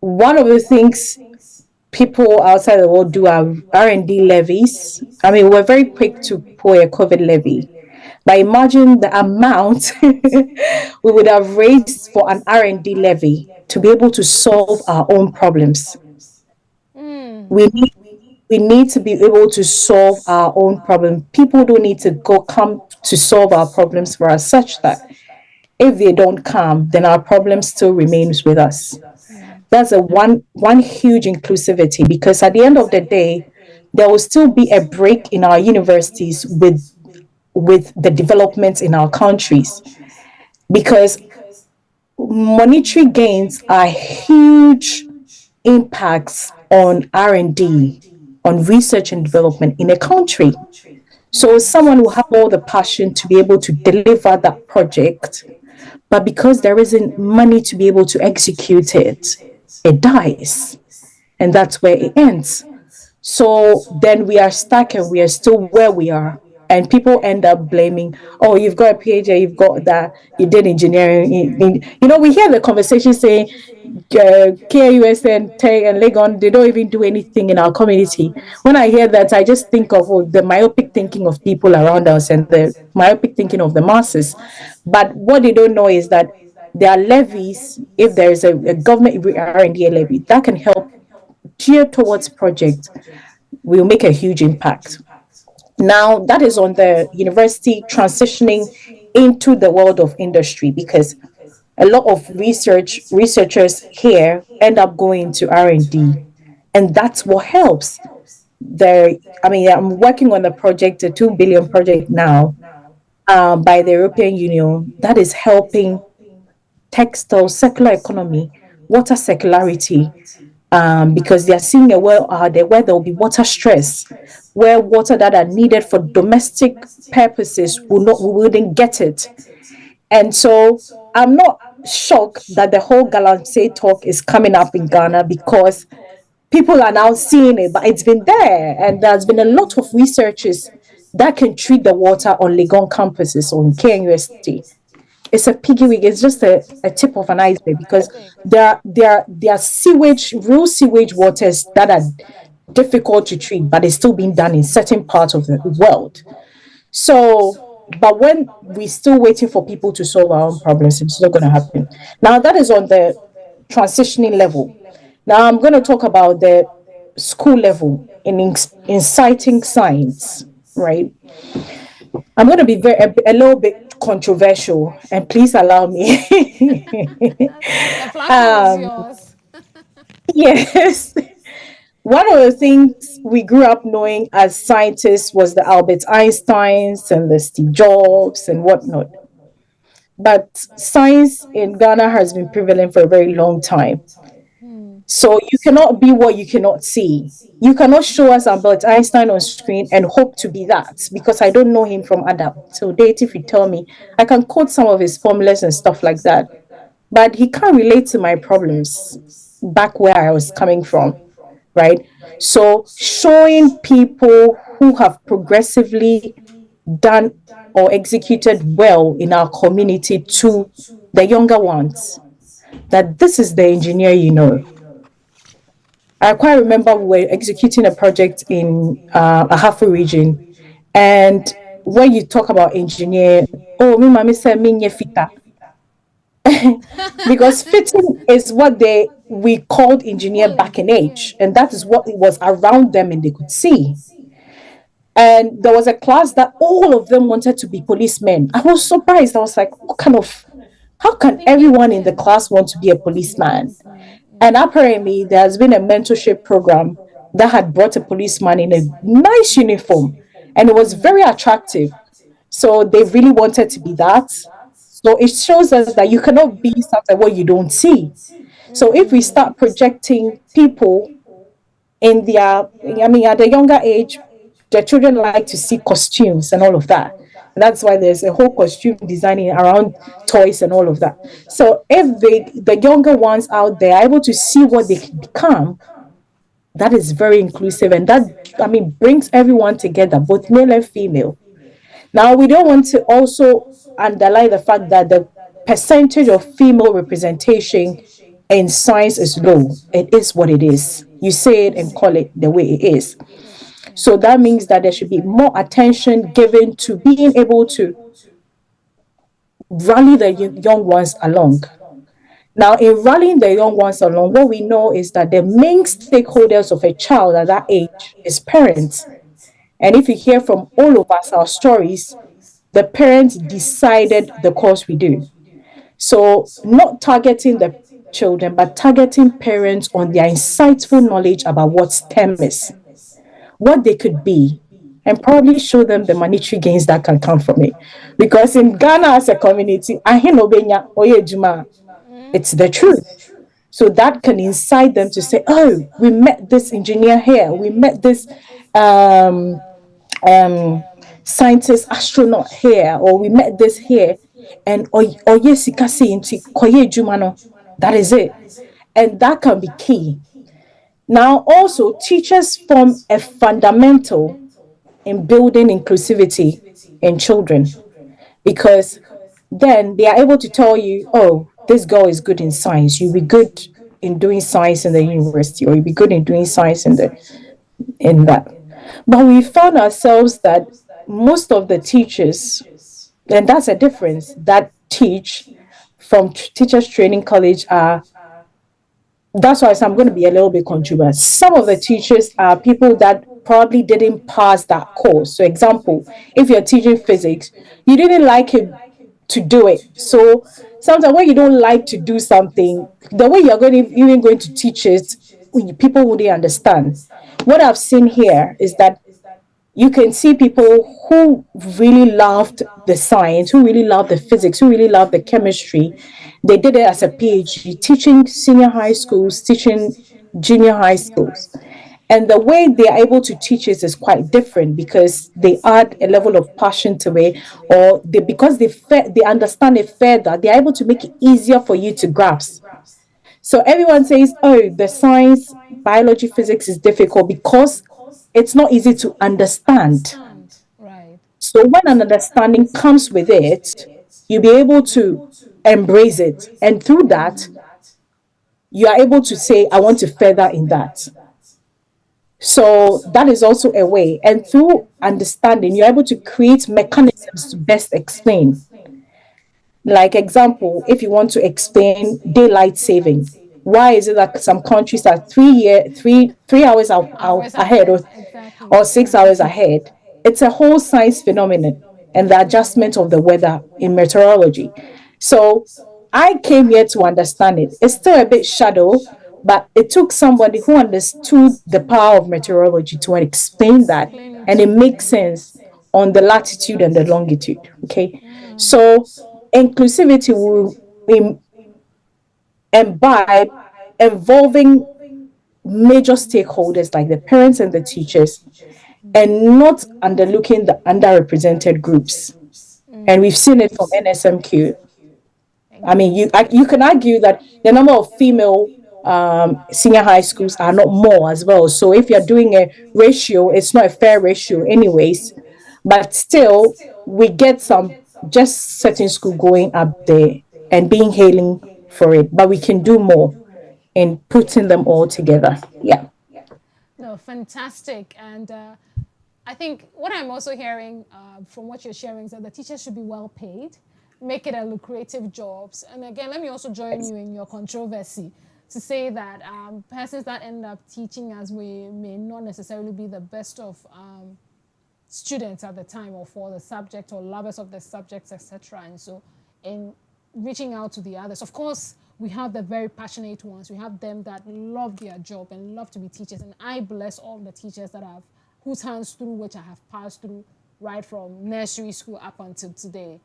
One of the things people outside the world do are R&D levies. I mean, we're very quick to pull a COVID levy, but imagine the amount we would have raised for an R&D levy to be able to solve our own problems. We need to be able to solve our own problem. People don't need to come to solve our problems for us, such that if they don't come, then our problem still remains with us. That's one huge inclusivity, because at the end of the day, there will still be a break in our universities with the developments in our countries, because monetary gains are huge impacts on R&D, on research and development in a country. So someone will have all the passion to be able to deliver that project, but because there isn't money to be able to execute it, it dies. And that's where it ends. So then we are stuck and we are still where we are. And people end up blaming, oh, you've got a PhD, you've got that, you did engineering. We hear the conversation saying, KUS and Tech and Legon, they don't even do anything in our community. When I hear that, I just think of the myopic thinking of people around us and the myopic thinking of the masses. But what they don't know is that there are levies. If there is a government R&D levy that can help gear towards projects, will make a huge impact. Now, that is on the university transitioning into the world of industry, because a lot of researchers here end up going to R&D, and that's what helps. I'm working on a project, a 2 billion project now, by the European Union, that is helping textile circular economy, water circularity, because they are seeing a world where there will be water stress, where water that are needed for domestic purposes we wouldn't get it. And so I'm not shocked that the whole Galamsey talk is coming up in Ghana, because people are now seeing it, but it's been there. And there's been a lot of researchers that can treat the water on Legon campuses on KNUST. It's a piggy wig. It's just a tip of an iceberg because there are sewage, real sewage waters that are difficult to treat, but it's still being done in certain parts of the world. So, but when we're still waiting for people to solve our own problems, it's not going to happen. Now, that is on the transitioning level. Now, I'm going to talk about the school level in inciting science, right? I'm going to be a little bit controversial, and please allow me. The platform is yours. Yes. One of the things we grew up knowing as scientists was the Albert Einsteins and the Steve Jobs and whatnot. But science in Ghana has been prevalent for a very long time. So you cannot be what you cannot see. You cannot show us Albert Einstein on screen and hope to be that because I don't know him from Adam. So date if you tell me, I can quote some of his formulas and stuff like that. But he can't relate to my problems back where I was coming from, right? So showing people who have progressively done or executed well in our community to the younger ones that this is the engineer you know. I quite remember we were executing a project in Ahafo region, and when you talk about engineer, oh, me mama said me nye fita. Because fitting is what we called engineer back in age, and that is what it was around them and they could see. And there was a class that all of them wanted to be policemen. I was surprised. I was like, how can everyone in the class want to be a policeman? And apparently there has been a mentorship program that had brought a policeman in a nice uniform, and it was very attractive. So they really wanted to be that. So it shows us that you cannot be something what you don't see. So if we start projecting people in their, I mean, at a younger age, the children like to see costumes and all of that. And that's why there's a whole costume designing around toys and all of that. So if the younger ones out there are able to see what they can become, that is very inclusive. And that, I mean, brings everyone together, both male and female. Now, we don't want to also underline the fact that the percentage of female representation in science is low. It is what it is. You say it and call it the way it is. So that means that there should be more attention given to being able to rally the young ones along. Now, in rallying the young ones along, what we know is that the main stakeholders of a child at that age is parents. And if you hear from all of us, our stories, the parents decided the course we do. So not targeting the children, but targeting parents on their insightful knowledge about what STEM is, what they could be, and probably show them the monetary gains that can come from it. Because in Ghana as a community, it's the truth. So that can incite them to say, oh, we met this engineer here, we met this scientist, astronaut here, or we met this here, and yes, that is it. And that can be key. Now, also, teachers form a fundamental in building inclusivity in children, because then they are able to tell you, oh, this girl is good in science. You'll be good in doing science in the university, or you'll be good in doing science in that. But we found ourselves that most of the teachers, and that's a difference, that teach from teachers training college are, that's why I'm going to be a little bit controversial. Some of the teachers are people that probably didn't pass that course. So example, if you're teaching physics, you didn't like it to do it. So sometimes when you don't like to do something, the way you're even going to teach it, people wouldn't understand. What I've seen here is that you can see people who really loved the science, who really loved the physics, who really loved the chemistry. They did it as a PhD, teaching senior high schools, teaching junior high schools. And the way they are able to teach it is quite different because they add a level of passion to it, or because they understand it further, they are able to make it easier for you to grasp. So everyone says, oh, the science, biology, physics is difficult because it's not easy to understand. Right. So when an understanding comes with it, you'll be able to embrace it. And through that, you are able to say, I want to further in that. So that is also a way. And through understanding, you're able to create mechanisms to best explain. Like example, if you want to explain daylight saving, why is it that some countries are 3 hours out Hours ahead, ahead. Exactly. or 6 hours ahead? It's a whole science phenomenon and the adjustment of the weather in meteorology. So I came here to understand it. It's still a bit shadow, but it took somebody who understood the power of meteorology to explain that, Explain it and to it me. makes sense on the latitude and the longitude. Okay, so inclusivity will imbibe involving major stakeholders like the parents and the teachers, and not underlooking the underrepresented groups. And we've seen it from NSMQ. I mean, you can argue that the number of female senior high schools are not more as well. So if you're doing a ratio, it's not a fair ratio, anyways. But still, we get some just certain school going up there and being hailing for it. But we can do more in putting them all together. Yeah. No, fantastic. And I think what I'm also hearing from what you're sharing is that the teachers should be well paid, make it a lucrative jobs. And again, let me also join you in your controversy to say that persons that end up teaching us we may not necessarily be the best of students at the time or for the subject or lovers of the subjects, etc. And so in reaching out to the others, of course, we have the very passionate ones. We have them that love their job and love to be teachers. And I bless all the teachers that I've, whose hands through which I have passed through right from nursery school up until today.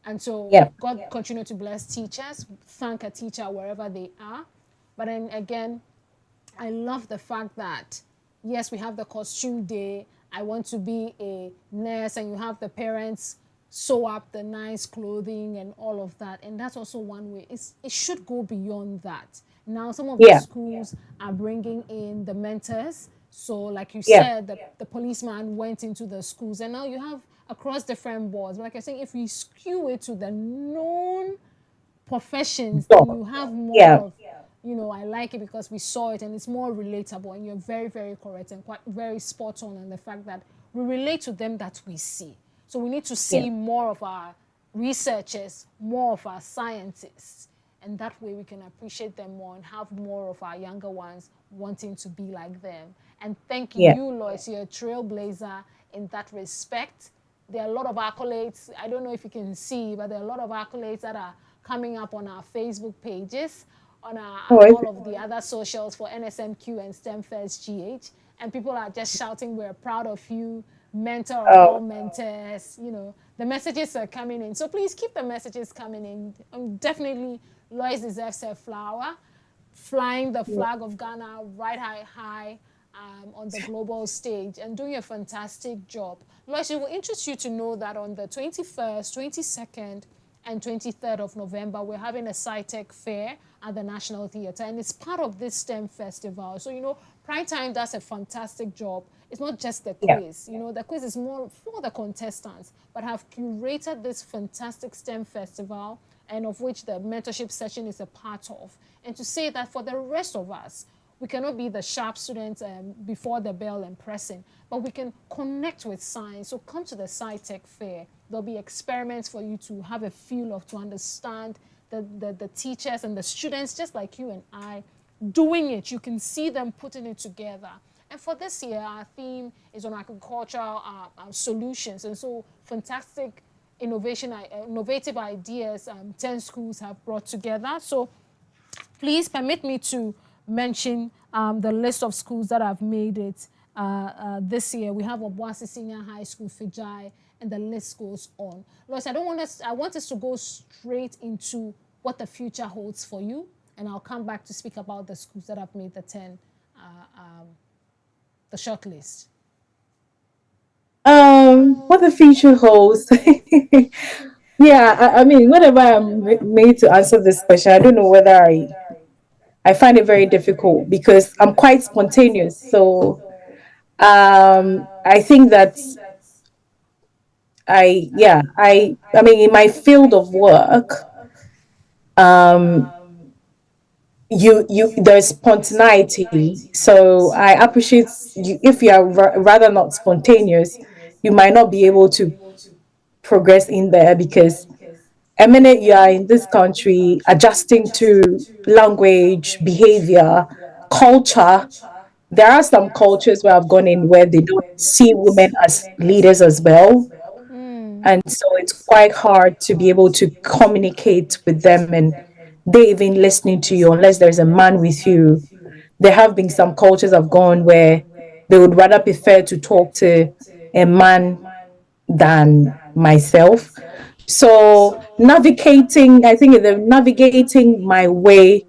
And so God continue to bless teachers, thank a teacher wherever they are. But then again, I love the fact that, yes, we have the costume day. I want to be a nurse, and you have the parents sew up the nice clothing and all of that. And that's also one way. It should go beyond that. Now, some of the schools are bringing in the mentors. So like you said, the policeman went into the schools, and now you have across different boards. Like I say, if we skew it to the known professions, then you have more of, you know, I like it because we saw it and it's more relatable, and you're very, very correct and quite very spot on in the fact that we relate to them that we see. So we need to see more of our researchers, more of our scientists, and that way we can appreciate them more and have more of our younger ones wanting to be like them. And thank you, Lois, you're a trailblazer in that respect. There are a lot of accolades. I don't know if you can see, but there are a lot of accolades that are coming up on our Facebook pages, on our all of the other socials for NSMQ and STEMFest GH. And people are just shouting, we're proud of you, mentor of all mentors. You know, the messages are coming in. So please keep the messages coming in. Definitely, Lois deserves a flower, flying the flag of Ghana right high on the global stage and doing a fantastic job. Lois, it will interest you to know that on the 21st, 22nd, and 23rd of November, we're having a SciTech fair at the National Theatre, and it's part of this STEM festival. So, you know, Prime Time does a fantastic job. It's not just the quiz. You know, the quiz is more for the contestants, but have curated this fantastic STEM festival, and of which the mentorship session is a part of. And to say that for the rest of us, we cannot be the sharp students before the bell and pressing, but we can connect with science. So come to the SciTech fair. There'll be experiments for you to have a feel of, to understand the teachers and the students, just like you and I, doing it. You can see them putting it together. And for this year, our theme is on agricultural solutions. And so fantastic innovative ideas 10 schools have brought together. So please permit me to mention the list of schools that have made it this year. We have Obuasi Senior High School, Fijai, and the list goes on. Lois, I want us to go straight into what the future holds for you, and I'll come back to speak about the schools that have made the 10, the short list. What the future holds. I mean, whenever I'm made to answer this question, I don't know whether I I find it very difficult because I'm quite spontaneous. So I think that I mean, in my field of work, um, there's spontaneity. So I appreciate you if you are rather not spontaneous, you might not be able to progress in there because a minute you are in this country adjusting to language, behavior, culture. There are some cultures where I've gone in where they don't see women as leaders as well. And so it's quite hard to be able to communicate with them and they even listening to you unless there's a man with you. There have been some cultures I've gone where they would rather prefer to talk to a man than myself. So I think the navigating my way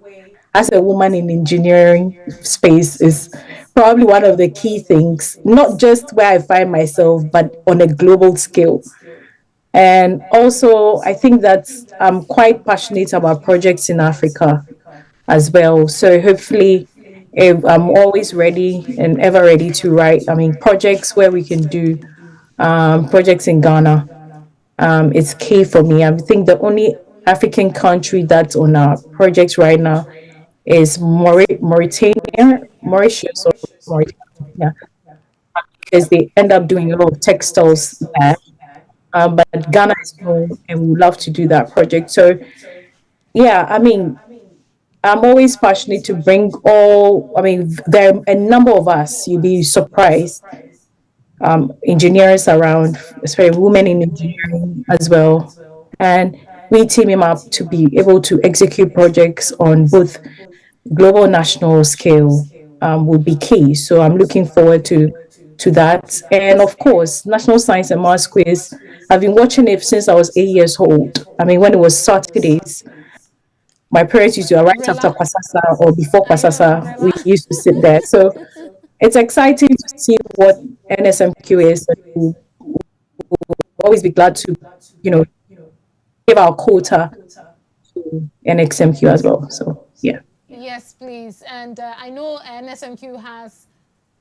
as a woman in engineering space is probably one of the key things, not just where I find myself, but on a global scale. And also, I think that I'm quite passionate about projects in Africa as well. So hopefully, if I'm always ready and ever ready to write. I mean, projects where we can do projects in Ghana. It's key for me. I think the only African country that's on our projects right now is Mauritius or Mauritania, because they end up doing a lot of textiles there. But Ghana is home, and we would love to do that project. So yeah, I mean, I'm always passionate to bring all. I mean, there are a number of us. You'll be surprised. Engineers around, especially women in engineering as well, and we teaming up to be able to execute projects on both global national scale would be key. So I'm looking forward to that. And of course, National Science and Maths Quiz. I've been watching it since I was 8 years old. I mean, when it was Saturdays, my parents used to right after Kwasasa or before Kwasasa, we used to sit there. So it's exciting to see what NSMQ is. We'll always be glad to, give our quota to NXMQ as well. So yeah. Yes, please. And I know NSMQ has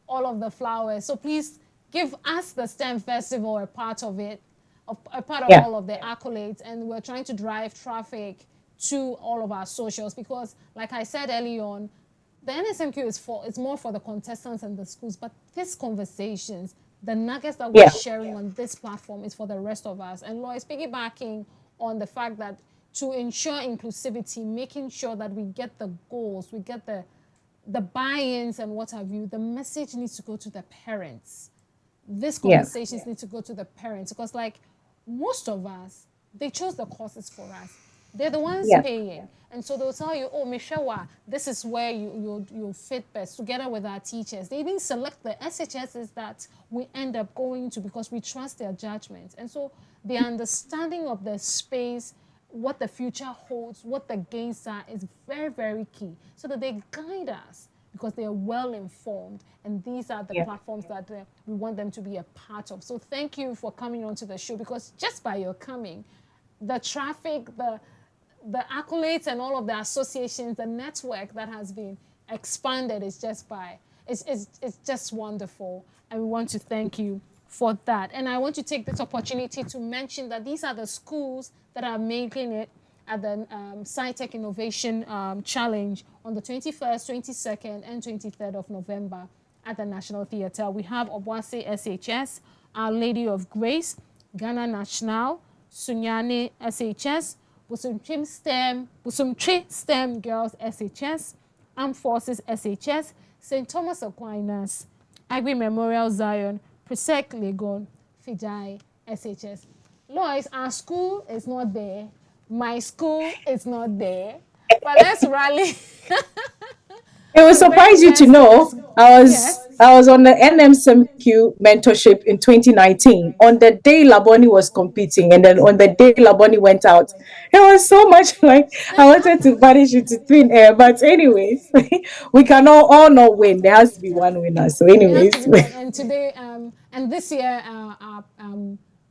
all of the flowers. So please give us the STEM Festival a part of it, a part of all of the accolades. And we're trying to drive traffic to all of our socials because, like I said early on, the NSMQ it's more for the contestants and the schools, but these conversations, the nuggets that we're sharing on this platform is for the rest of us. And Lois, piggybacking on the fact that to ensure inclusivity, making sure that we get the goals, we get the buy-ins and what have you, the message needs to go to the parents. These conversations need to go to the parents because, like, most of us, they chose the courses for us. They're the ones paying. And so they'll tell you, oh, Mishawa, this is where you fit best together with our teachers. They even select the SHSs that we end up going to because we trust their judgment. And so the understanding of the space, what the future holds, what the gains are is very, very key so that they guide us because they are well informed. And these are the platforms that we want them to be a part of. So thank you for coming onto the show because just by your coming, the traffic, the accolades and all of the associations, the network that has been expanded is it's just wonderful. And we want to thank you for that. And I want to take this opportunity to mention that these are the schools that are making it at the SciTech Innovation Challenge on the 21st, 22nd, and 23rd of November at the National Theatre. We have Obuasi SHS, Our Lady of Grace, Ghana National, Sunyani SHS, Busumtri STEM Girls SHS, Armed Forces SHS, St. Thomas Aquinas, Agri Memorial Zion, Presec Legon, Fijai SHS. Lois, our school is not there. My school is not there. But let's rally. It will surprise you to know I was on the NMSMQ mentorship in 2019 on the day Laboni was competing, and then on the day Laboni went out. It was so much like I wanted to banish it to thin air, but anyways, we can all not win. There has to be one winner. So anyways, and today and this year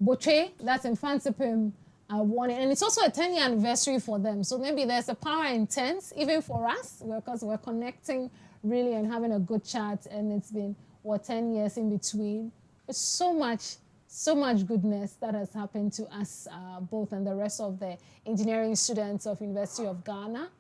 Boche, that's in Fansipim, wanting. And it's also a 10-year anniversary for them. So maybe there's a power in 10s, even for us, because we're connecting really and having a good chat. And it's been, 10 years in between. It's so much goodness that has happened to us both and the rest of the engineering students of University of Ghana.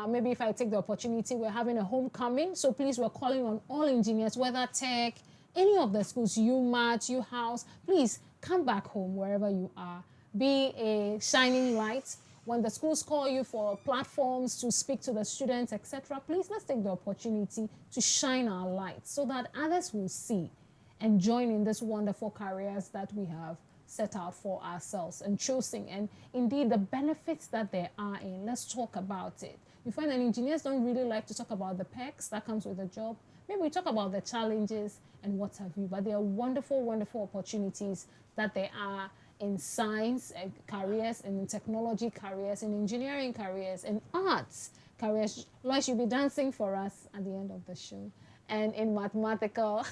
Maybe if I take the opportunity, we're having a homecoming. So please, we're calling on all engineers, whether tech, any of the schools, UMAT, UHouse, please come back home wherever you are. Be a shining light. When the schools call you for platforms to speak to the students, etc., please let's take the opportunity to shine our light so that others will see and join in this wonderful careers that we have set out for ourselves and choosing. And indeed, the benefits that there are in, let's talk about it. You find that engineers don't really like to talk about the perks that comes with the job. Maybe we talk about the challenges and what have you, but there are wonderful, wonderful opportunities that there are in science careers, in technology careers, in engineering careers, in arts careers. Lois, you'll be dancing for us at the end of the show. And in mathematical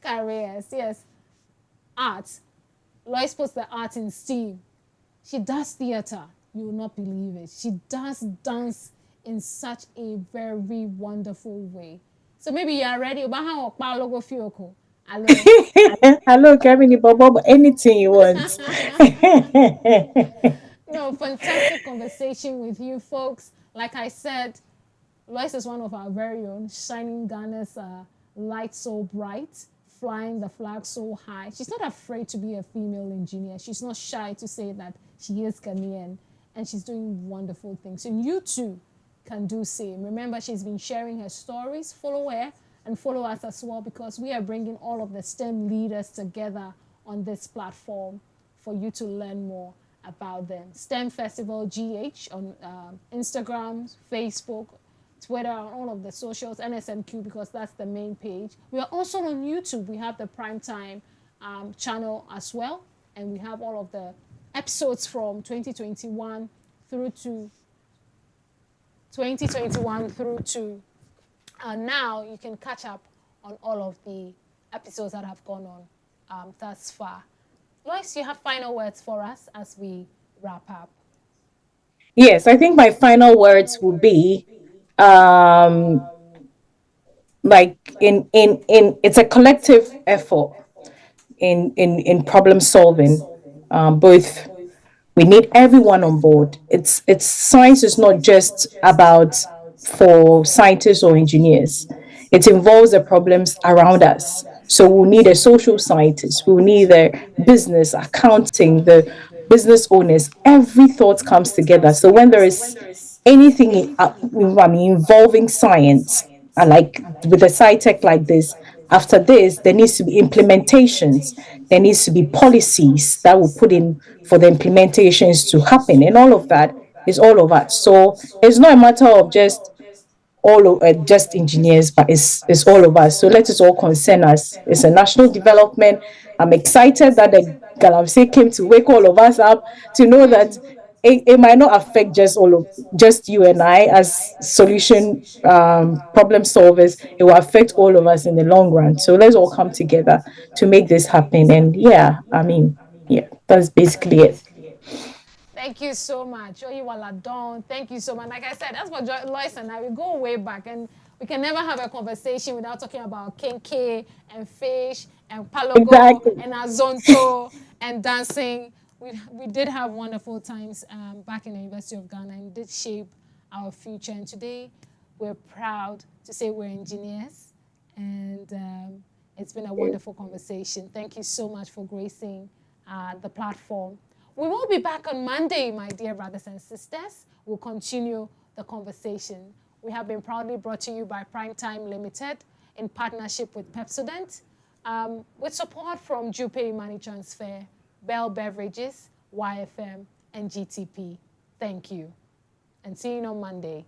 careers, yes, arts. Lois puts the art in STEAM. She does theater. You will not believe it. She does dance in such a very wonderful way. So maybe you are ready. Hello, Kevin, Bob, anything you want. No, fantastic conversation with you folks. Like I said, Lois is one of our very own, shining Ghana's light so bright, flying the flag so high. She's not afraid to be a female engineer. She's not shy to say that she is Ghanaian, and she's doing wonderful things. And you too can do same. Remember, she's been sharing her stories. Follow her and follow us as well, because we are bringing all of the STEM leaders together on this platform for you to learn more about them. STEM Festival GH on Instagram, Facebook, Twitter, on all of the socials, NSMQ, because that's the main page. We are also on YouTube. We have the Primetime channel as well, and we have all of the episodes from 2021 through to now. You can catch up on all of the episodes that have gone on thus far. Lois, you have final words for us as we wrap up? Yes, I think my final words would be like in it's a collective effort in problem solving. Both, we need everyone on board. It's science is not just about for scientists or engineers. It involves the problems around us. So we'll need a social scientist, we'll need the business, accounting, the business owners. Every thought comes together. So when there is anything involving science, and like with a sci-tech like this, after this, there needs to be implementations. There needs to be policies that will put in for the implementations to happen. And all of that is all of us. So it's not a matter of just just engineers, but it's all of us. So let us all concern us. It's a national development. I'm excited that the Galamsey came to wake all of us up to know that it might not affect just you and I as solution problem solvers. It will affect all of us in the long run. So let's all come together to make this happen. And that's basically it. Thank you so much. Thank you so much. Like I said, that's what Lois and I, we go way back, and we can never have a conversation without talking about kenke and fish and palogo and azonto and dancing. We did have wonderful times back in the University of Ghana, and did shape our future. And today, we're proud to say we're engineers, and it's been a wonderful conversation. Thank you so much for gracing the platform. We will be back on Monday, my dear brothers and sisters. We'll continue the conversation. We have been proudly brought to you by Primetime Limited in partnership with Pepsodent, with support from Jupe Money Transfer, Bell Beverages, YFM, and GTP. Thank you. And see you on Monday.